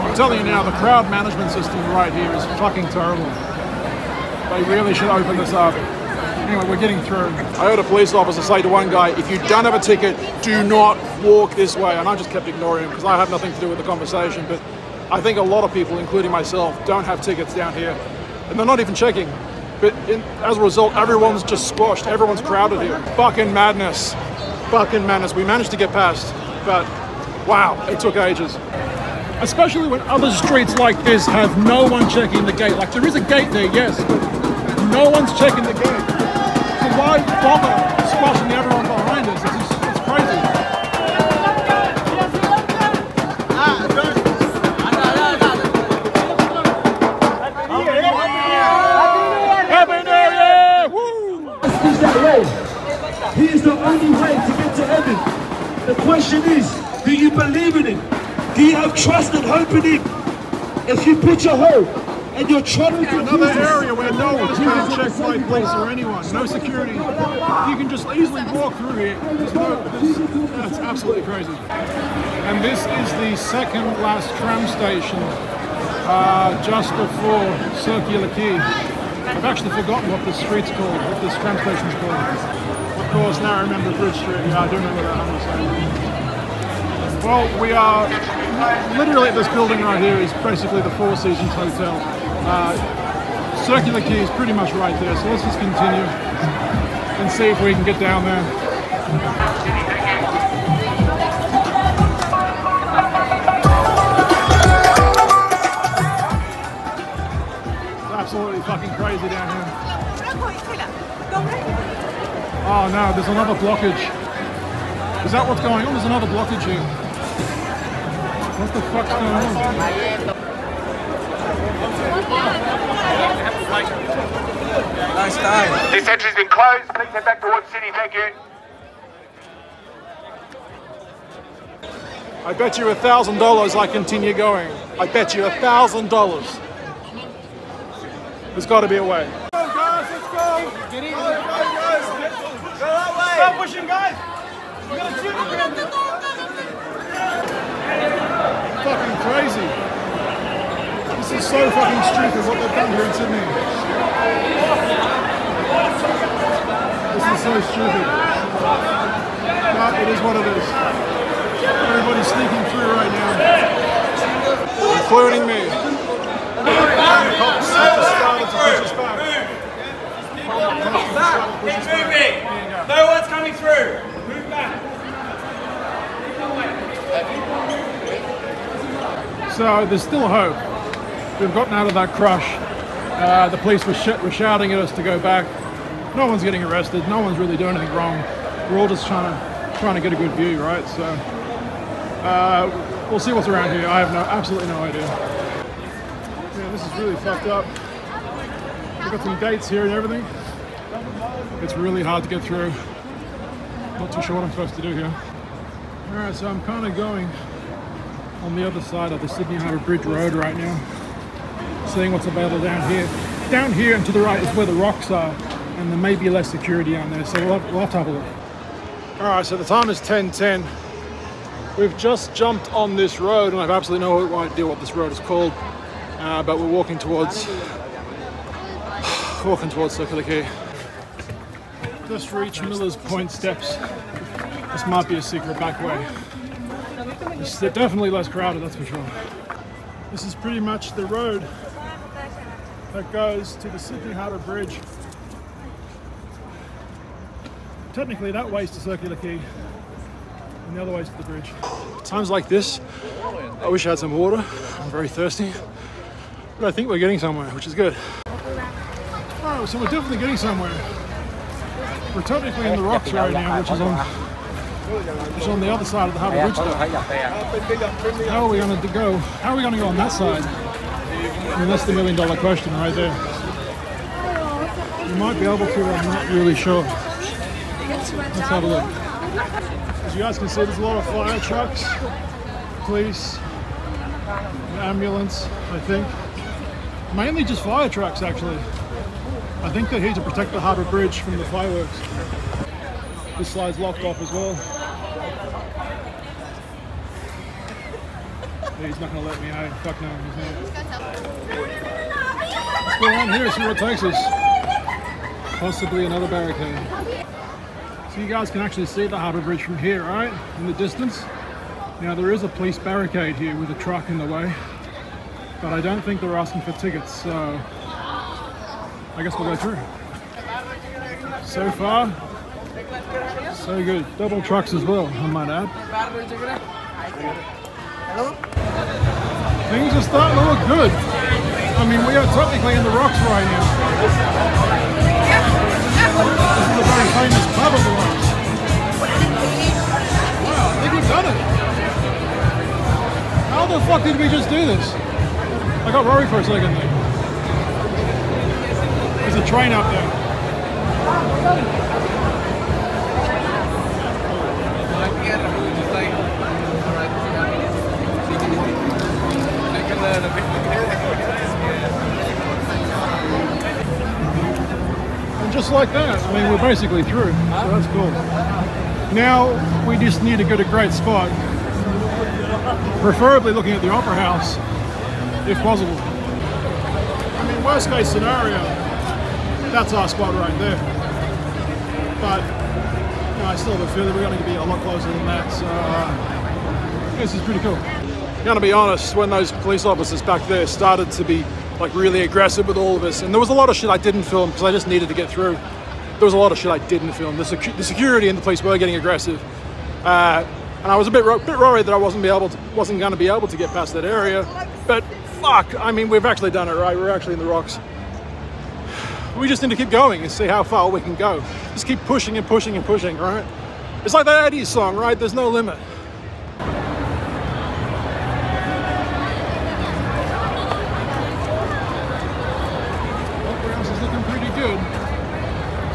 I'm telling you now, the crowd management system right here is fucking terrible. They really should open this up. Anyway, we're getting through. I heard a police officer say to one guy, if you don't have a ticket, do not walk this way. And I just kept ignoring him because I have nothing to do with the conversation. But I think a lot of people, including myself, don't have tickets down here. And they're not even checking. But as a result, everyone's just squashed. Everyone's crowded here. Fucking madness. Fucking madness. We managed to get past. But wow, it took ages. Especially when other streets like this have no one checking the gate. Like there is a gate there, yes, but no one's checking the gate. So why bother squashing everyone behind us? It's crazy. Happy New Year! Woo! Is that way? He is the only way to get to heaven. The question is, do you believe in him? Do you have trust and hope in him? If you put your hope and you're trying to another area where no one is being checked by police or anyone, no security, you can just easily walk through here. That's absolutely crazy. And this is the second last tram station just before Circular Quay. I've actually forgotten what this street's called, what this tram station's called. Of course, now I remember Bridge Street. Yeah, I do remember that, I'm saying. Well, we are literally at this building right here is basically the Four Seasons Hotel. Circular Quay is pretty much right there, so let's just continue and see if we can get down there. It's absolutely fucking crazy down here. Oh no, there's another blockage. Is that what's going on? There's another blockage here. What the fuck's going on? Nice time. This entry's been closed. Please head back towards the city. Thank you. I bet you $1,000 I continue going. I bet you $1,000. There's got to be a way. Let's go, guys. Let's go. Get in. Go, guys. Go that way. Stop pushing, guys. We're gonna shoot. Fucking crazy. This is so fucking stupid what they've done here in Sydney. This is so stupid. But it is what it is. Everybody's sneaking through right now. Including me. The cops just started to push us back. Keep moving. No one's coming through. Move back. So there's still hope. We've gotten out of that crush. The police were shouting at us to go back. No one's getting arrested. No one's really doing anything wrong. We're all just trying to get a good view, right? So we'll see what's around here. I have absolutely no idea. Yeah, this is really fucked up. We've got some gates here and everything. It's really hard to get through. Not too sure what I'm supposed to do here. All right, so I'm kind of going on the other side of the Sydney Harbour Bridge Road right now, seeing what's available down here. Down here and to the right is where the rocks are, and there may be less security down there, so we'll have to have a look. All right, so the time is 10:10. We've just jumped on this road, and I have absolutely no idea what this road is called, but we're walking towards Circular Quay. Just reached Miller's Point Steps. This might be a secret back way. It's definitely less crowded, that's for sure. This is pretty much the road that goes to the Sydney Harbour Bridge. Technically that way's to Circular Quay, and the other way's to the bridge. Times like this, I wish I had some water. I'm very thirsty, but I think we're getting somewhere, which is good. Oh, so we're definitely getting somewhere. We're technically in the rocks right now, which is on the other side of the Harbour Bridge though. How are we going to go? How are we going to go on that side? I mean, that's the $1 million question right there. We might be able to, I'm not really sure. Let's have a look. As you guys can see, there's a lot of fire trucks, police, an ambulance, I think. Mainly just fire trucks actually. I think they're here to protect the Harbour Bridge from the fireworks. This slide's locked off as well. He's not going to let me out. Fuck no, he's not. Let's go around here and see where it takes us. possibly another barricade. So you guys can actually see the Harbour Bridge from here, right? In the distance. Now there is a police barricade here with a truck in the way, but I don't think they're asking for tickets, so I guess we'll go through. So far, so good. Double trucks as well, I might add. Things are starting to look good. I mean, we are technically in the rocks right now. This is a very famous pub of the rocks. Wow, I think we've done it. How the fuck did we just do this? I got worried for a second there. There's a train up there. And just like that, I mean, we're basically through, so that's cool. Now, we just need to get a great spot. Preferably looking at the Opera House, if possible. I mean, worst case scenario, that's our spot right there. But, you know, I still have a feeling we're going to be a lot closer than that, so this is pretty cool. I'm gonna be honest, when those police officers back there started to be like really aggressive with all of us, and there was a lot of shit I didn't film because I just needed to get through. There was a lot of shit I didn't film. The security and the police were getting aggressive, and I was a bit worried that I wasn't going to be able to get past that area. But fuck, I mean, we've actually done it, right? We're actually in the rocks. We just need to keep going and see how far we can go. Just keep pushing and pushing and pushing, right? It's like that 80s song, right? There's no limit.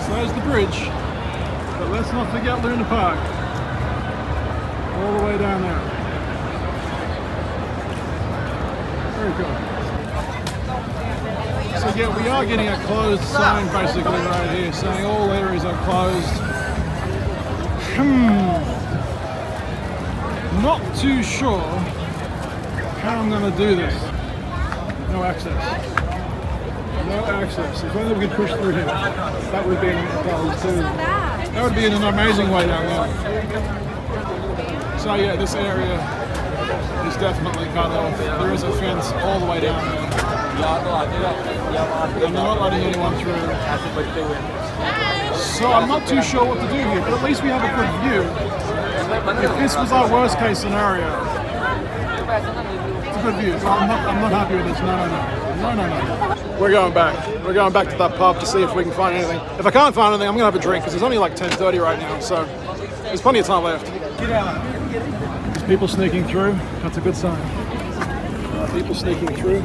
There's the bridge, but let's not forget Luna Park, all the way down there. Very cool. So yeah, we are getting a closed sign basically right here, saying all areas are closed. Not too sure how I'm going to do this. No access. No access. If only we could push through here. That would be that would be an amazing way down there. So yeah, this area is definitely cut off. There is a fence all the way down there. And they're not letting anyone through. So I'm not too sure what to do here, but at least we have a good view. If this was our worst case scenario, it's a good view. So I'm not happy with this. No. We're going back. We're going back to that pub to see if we can find anything. If I can't find anything, I'm going to have a drink because it's only like 10:30 right now, so there's plenty of time left. There's people sneaking through. That's a good sign. People sneaking through.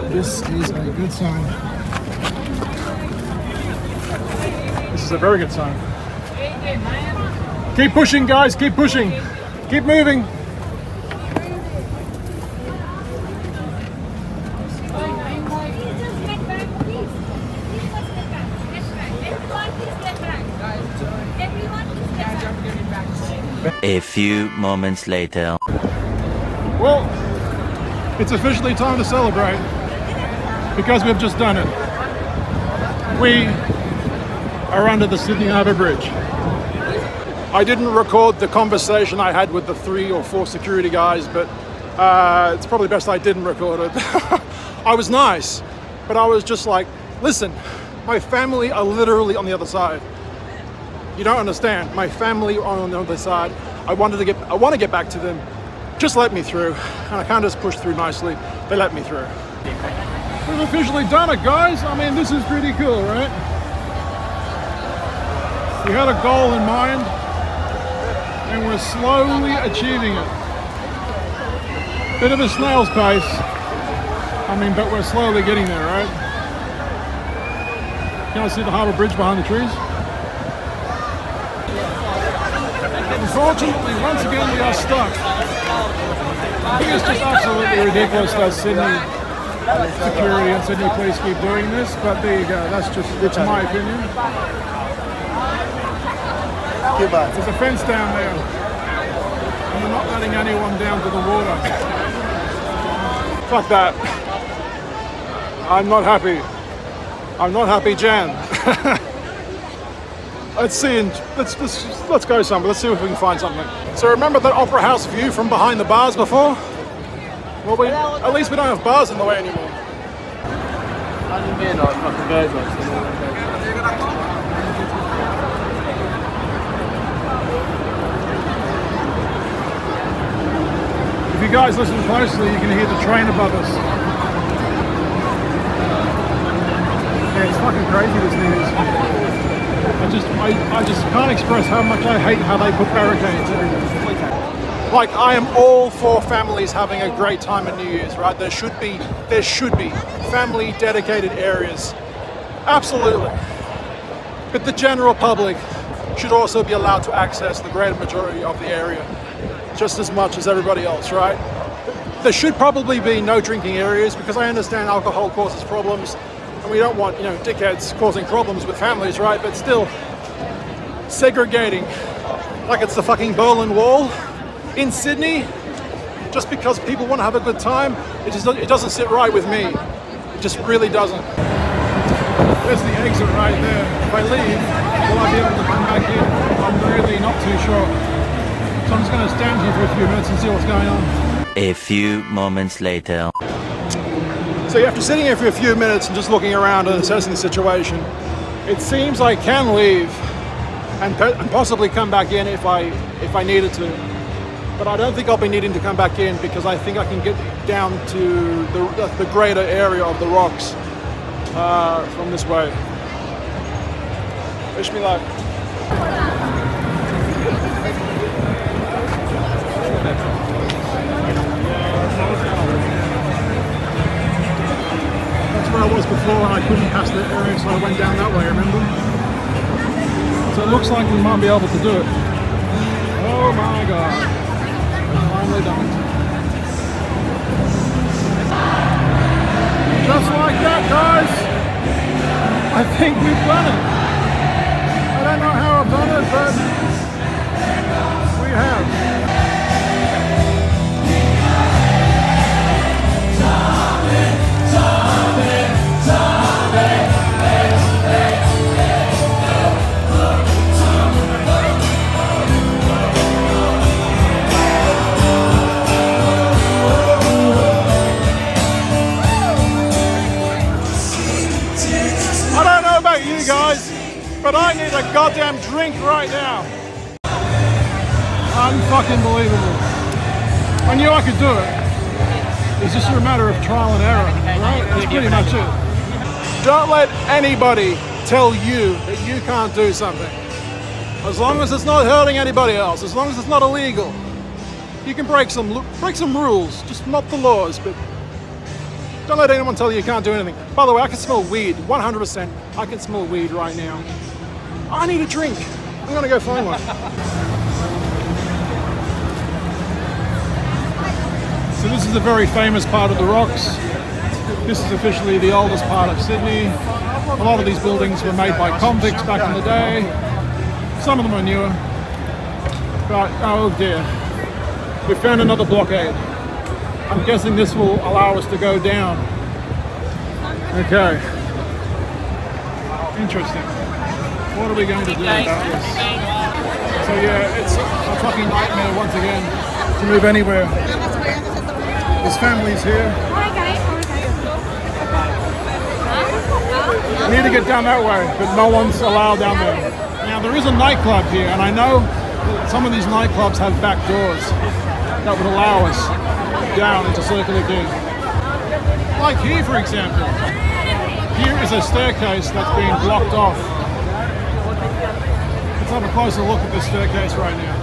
This is a good sign. This is a very good sign. Keep pushing, guys. Keep pushing. Keep moving. A few moments later. Well, it's officially time to celebrate because we've just done it. We are under the Sydney Harbour Bridge. I didn't record the conversation I had with the 3 or 4 security guys, but it's probably best I didn't record it. I was nice, but I was just like, listen, my family are literally on the other side. You don't understand. My family are on the other side. I want to get back to them. Just let me through. And I can't just push through nicely. They let me through. We've officially done it, guys. I mean, this is pretty cool, right? We had a goal in mind, and we're slowly achieving it. Bit of a snail's pace. I mean, but we're slowly getting there, right? Can I see the Harbour Bridge behind the trees? Unfortunately, once again, we are stuck. I think it's just absolutely ridiculous that Sydney security and Sydney police keep doing this, but there you go. It's my opinion. There's a fence down there, and they're not letting anyone down to the water. Fuck that. I'm not happy. I'm not happy, Jan. let's see, and let's go somewhere. Let's see if we can find something. So remember that opera house view from behind the bars before? Well, at least we don't have bars in the way anymore. If you guys listen closely, you can hear the train above us. Yeah, it's fucking crazy, this thing is. I just can't express how much I hate how they put barricades everywhere. Like, I am all for families having a great time at New Year's, right? There should be family dedicated areas. Absolutely. But the general public should also be allowed to access the greater majority of the area just as much as everybody else, right? There should probably be no drinking areas because I understand alcohol causes problems and we don't want, you know, dickheads causing problems with families, right? But still, segregating like it's the fucking Berlin Wall in Sydney just because people want to have a good time, it doesn't sit right with me. It just really doesn't. There's the exit right there. If I leave, will I be able to come back in? I'm really not too sure. So I'm just going to stand here for a few minutes and see what's going on. A few moments later. So after sitting here for a few minutes and just looking around and assessing the situation, it seems I can leave and possibly come back in if I needed to. But I don't think I'll be needing to come back in because I think I can get down to the greater area of the rocks from this way. Wish me luck. That's where I was before and I couldn't pass that area, so I went down that way, remember? So it looks like we might be able to do it. Oh my god. We've finally done it. Just like that, guys! I think we've done it. I don't know how I've done it, but we have. You guys, but I need a goddamn drink right now. Unfucking believable. I knew I could do it. It's just a matter of trial and error, right? That's pretty much it. Don't let anybody tell you that you can't do something. As long as it's not hurting anybody else, as long as it's not illegal, you can break some rules, just not the laws, but don't let anyone tell you you can't do anything. By the way, I can smell weed, 100%. I can smell weed right now. I need a drink. I'm gonna go find one. So this is a very famous part of the rocks. This is officially the oldest part of Sydney. A lot of these buildings were made by convicts back in the day. Some of them are newer. But, oh dear. We found another blockade. I'm guessing this will allow us to go down. Okay. Interesting. What are we going to do about this? So yeah, it's a fucking nightmare once again to move anywhere. There's families here. We need to get down that way, but no one's allowed down there. Now there is a nightclub here, and I know that some of these nightclubs have back doors that would allow us down into Circular Quay. Like here, for example. Here is a staircase that's being blocked off. Let's have a closer look at this staircase right now.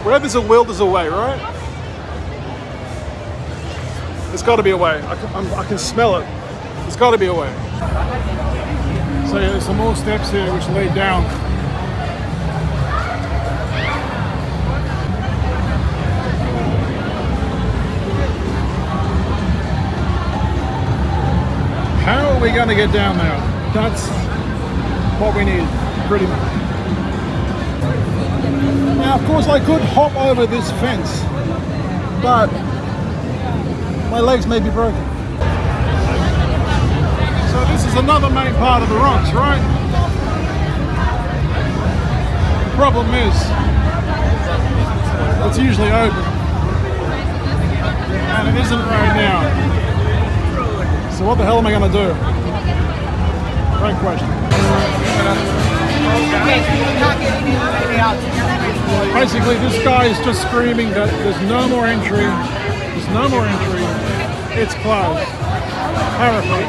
Where there's a will, there's a way, right? There's got to be a way. I can smell it. There's got to be a way. So yeah, there's some more steps here which lead down. How are we going to get down there? That's what we need, pretty much. Now, of course, I could hop over this fence, but my legs may be broken. So this is another main part of the rocks, right? The problem is, it's usually open, and it isn't right now. So what the hell am I going to do? Great question. Basically, this guy is just screaming that there's no more entry. There's no more entry. It's closed. Horrific.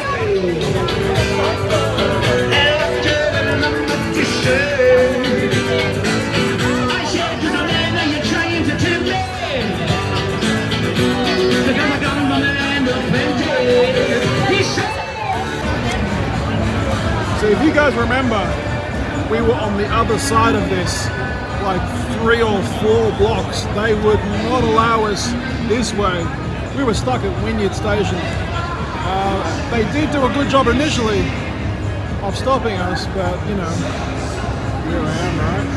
So if you guys remember, we were on the other side of this, like 3 or 4 blocks. They would not allow us this way. We were stuck at Wynyard Station. They did do a good job initially of stopping us, but you know, here I am, right?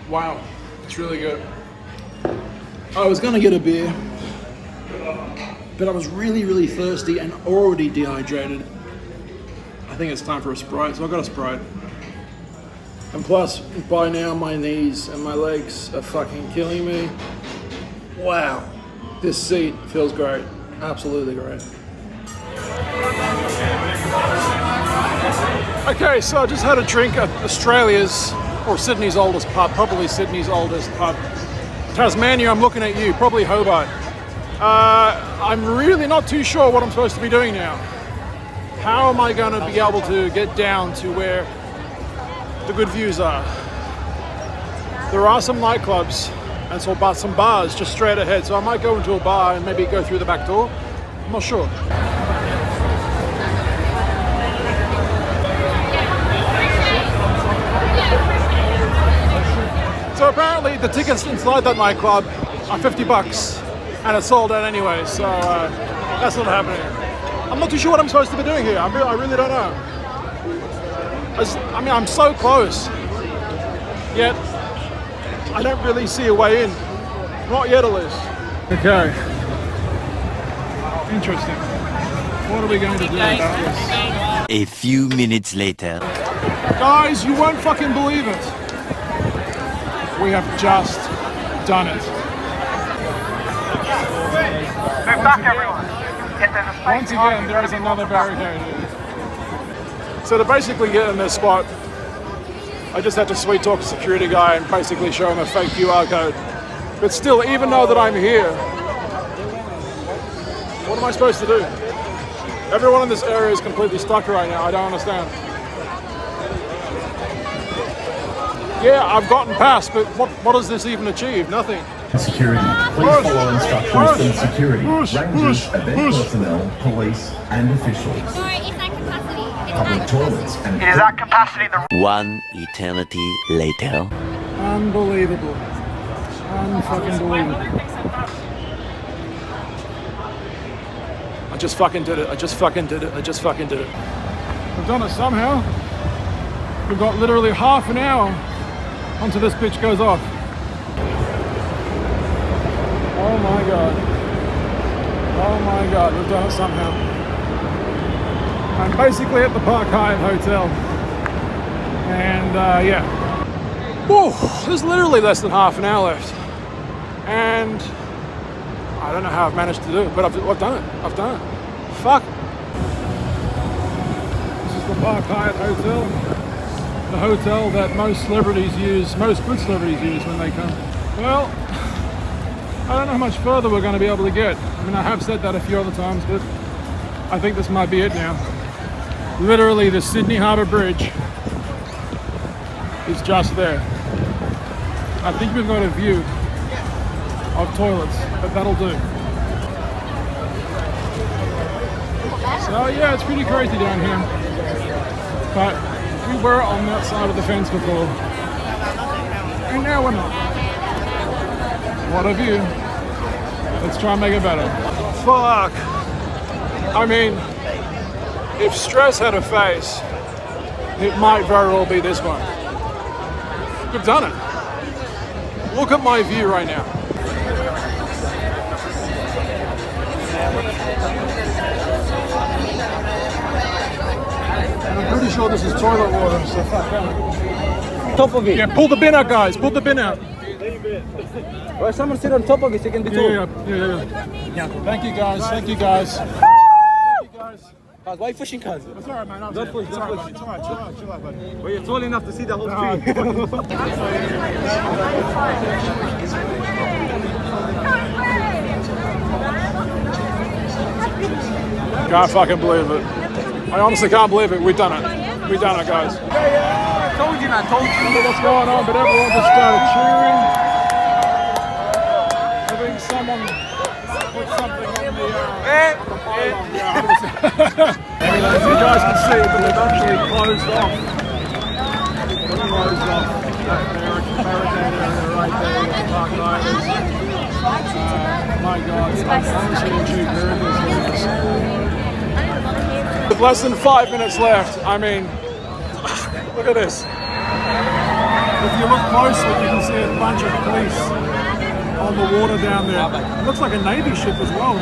Wow, it's really good. I was gonna get a beer, but I was really thirsty and already dehydrated. I think it's time for a Sprite, so I got a Sprite. And plus, by now my knees and my legs are fucking killing me. Wow, this seat feels great, absolutely great. Okay, so I just had a drink at Australia's, or Sydney's oldest pub, probably Sydney's oldest pub. Tasmania, I'm looking at you, probably Hobart. I'm really not too sure what I'm supposed to be doing now. How am I going to be able to get down to where the good views are? There are some nightclubs and some bars just straight ahead, so I might go into a bar and maybe go through the back door. I'm not sure. So apparently the tickets inside that nightclub are $50 and it's sold out anyway, so that's not happening. I'm not too sure what I'm supposed to be doing here. I really don't know. I mean, I'm so close, yet I don't really see a way in. Not yet at least. Okay. Interesting. What are we going to do about this? A few minutes later. Guys, you won't fucking believe it. We have just done it. Move back, everyone. Once again, there is another barricade here. So to basically get in this spot, I just had to sweet talk a security guy and basically show him a fake QR code. But still, even though that I'm here, what am I supposed to do? Everyone in this area is completely stuck right now. I don't understand. Yeah, I've gotten past, but what does this even achieve? Nothing. Security. Please follow instructions from security, rangers, event personnel, police, and officials. Sorry, it's at capacity. Public toilets and... It is at capacity. One eternity later. Unbelievable. Unfucking believable. I just fucking did it. I just fucking did it. I just fucking did it. We've done it somehow. We've got literally half an hour until this bitch goes off. Oh my god. Oh my god, we've done it somehow. I'm basically at the Park Hyatt Hotel. And yeah. Whoa, there's literally less than half an hour left. And I don't know how I've managed to do it, but I've done it. I've done it. Fuck. This is the Park Hyatt Hotel. The hotel that most celebrities use, most good celebrities use when they come. Well, I don't know how much further we're going to be able to get. I mean, I have said that a few other times, but I think this might be it now. Literally, the Sydney Harbour Bridge is just there. I think we've got a view of toilets, but that'll do. So yeah, it's pretty crazy down here. But we were on that side of the fence before, and now we're not. What a view. Let's try and make it better. Fuck. I mean, if stress had a face, it might very well be this one. We've done it. Look at my view right now. And I'm pretty sure this is toilet water, so fuck that. Top of it. Yeah, pull the bin out, guys. Pull the bin out. Or someone sit on top of it, so it can be told. Yeah. Thank you, guys. Thank you, guys. Why are you pushing, cuz? It's alright, man. Don't push, don't push. It's alright, chill out, buddy. Well, you're tall enough to see the whole tree. Can't fucking believe it. I honestly can't believe it. We've done it. We've done it, guys. Yeah, I told you, man. Told you. I don't know what's going on, but everyone just started cheering. I think someone put something on the pylon. Yeah, as you guys can see, but they've actually closed off. Closed off that barricade area right there with the park riders. My God, I'm honestly enjoying this. With less than 5 minutes left, I mean, look at this. If you look closely, you can see a bunch of police on the water down there. It looks like a Navy ship as well.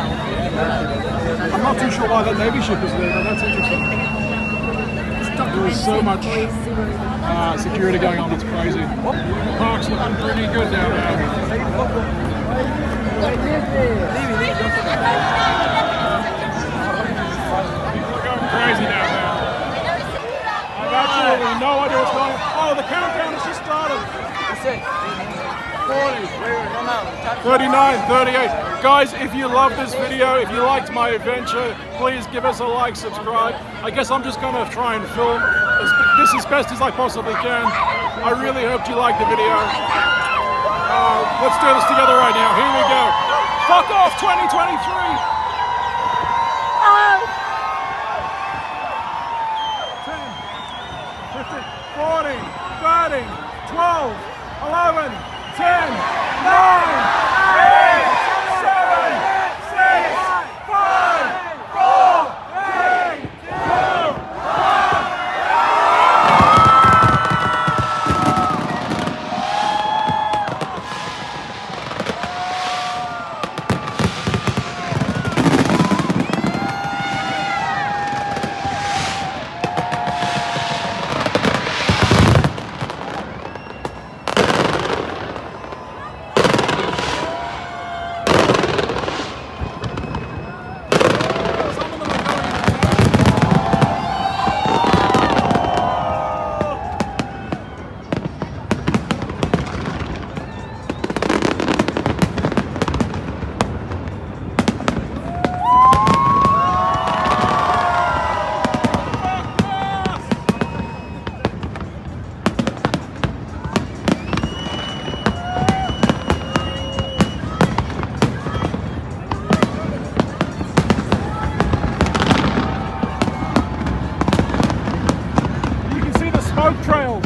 I'm not too sure why that Navy ship is there, but that's interesting. There is so much security going on, it's crazy. The park's looking pretty good down there. Crazy down there. I've absolutely no idea what's going on. Oh, the countdown has just started. 40, 39, 38. Guys, if you love this video, if you liked my adventure, please give us a like, subscribe. I guess I'm just going to try and film this as best as I possibly can. I really hope you liked the video. Let's do this together right now. Here we go. Fuck off 2023! 40, 30, 12, 11, 10, 9, 8, 7, 6, 5, 4, 3, 2, 1. Smoke trails.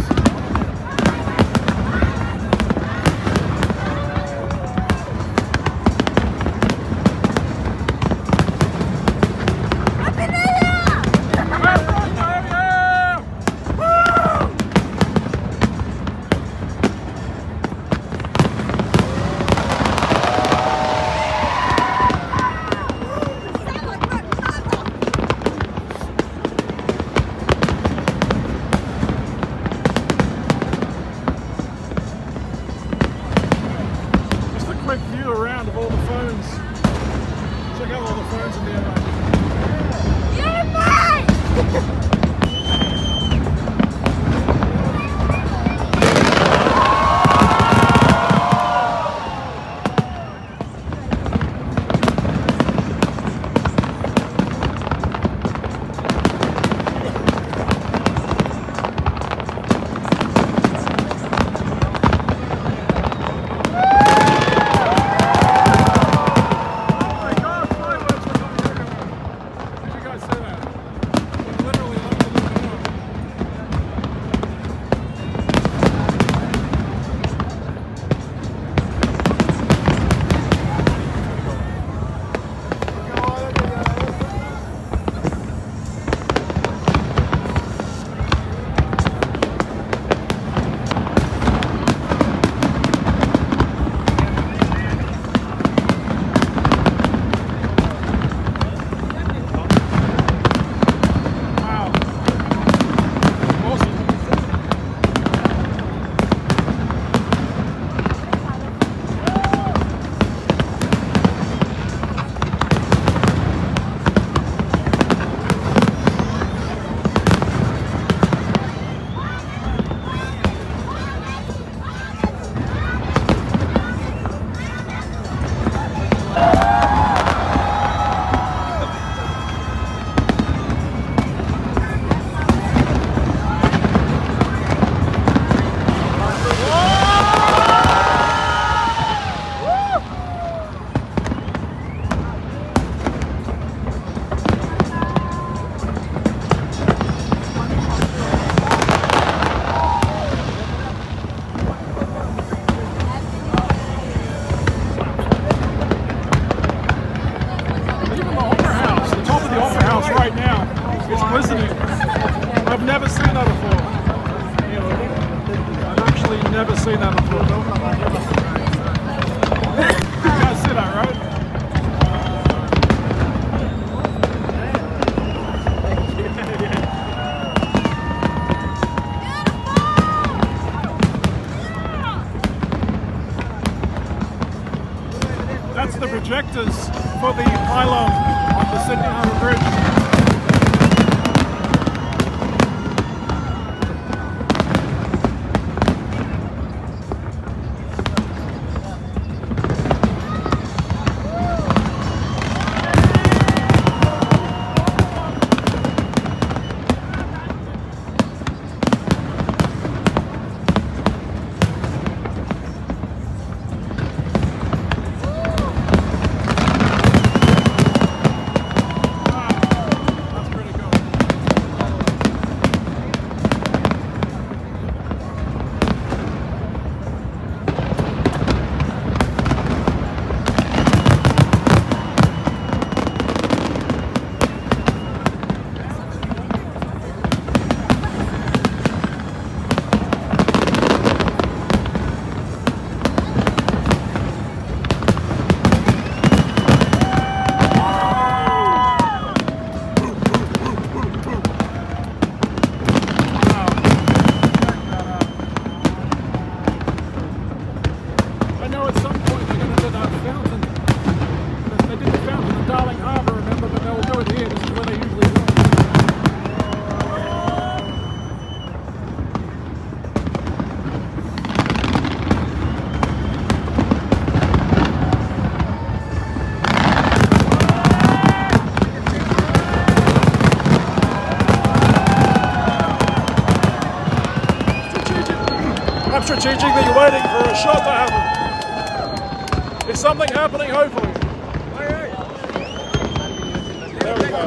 I've never seen that before. I've actually never seen that before. You guys see that, right? That's the projectors for the pylon on the Sydney Harbour Bridge. Harbour, remember, but they'll do it here. This is where they usually do it. I'm strategically waiting for a shot to happen. Is something happening, hopefully? There we go.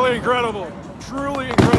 Incredible, truly incredible.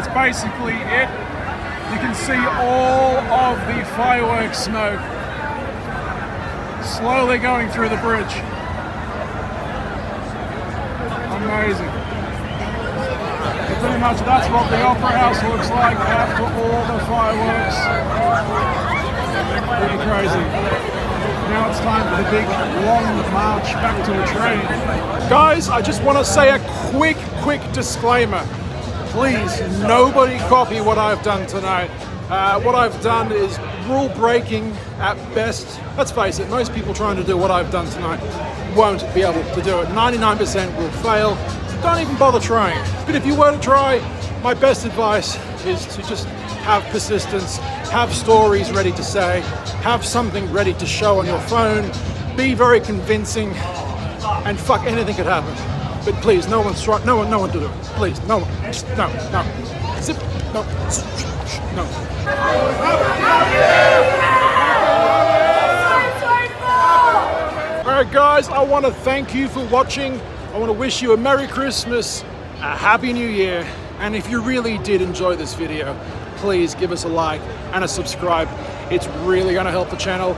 that's basically it. You can see all of the fireworks smoke slowly going through the bridge. Amazing. Pretty much that's what the Opera House looks like after all the fireworks. Pretty crazy. Now it's time for the big long march back to the train. Guys, I just want to say a quick disclaimer. Please, nobody copy what I've done tonight. What I've done is rule breaking at best. Let's face it, most people trying to do what I've done tonight won't be able to do it. 99% will fail. Don't even bother trying. But if you were to try, my best advice is to just have persistence, have stories ready to say, have something ready to show on your phone, be very convincing, and fuck, anything could happen. But please, no one to do it. Please, no one. Just, no. Zip, no. No. Alright guys, I want to thank you for watching. I want to wish you a Merry Christmas, a Happy New Year, and if you really did enjoy this video, please give us a like and a subscribe. It's really going to help the channel.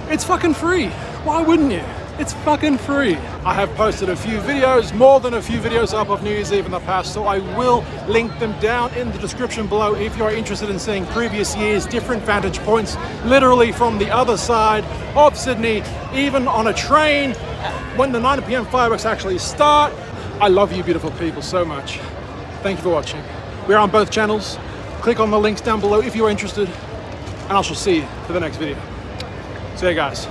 It's fucking free. Why wouldn't you? It's fucking free. I have posted a few videos, more than a few videos up of New Year's Eve in the past, so I will link them down in the description below if you're interested in seeing previous years, different vantage points, literally from the other side of Sydney, even on a train, when the 9 PM fireworks actually start. I love you beautiful people so much. Thank you for watching. We're on both channels. Click on the links down below if you're interested, and I shall see you for the next video. See you guys.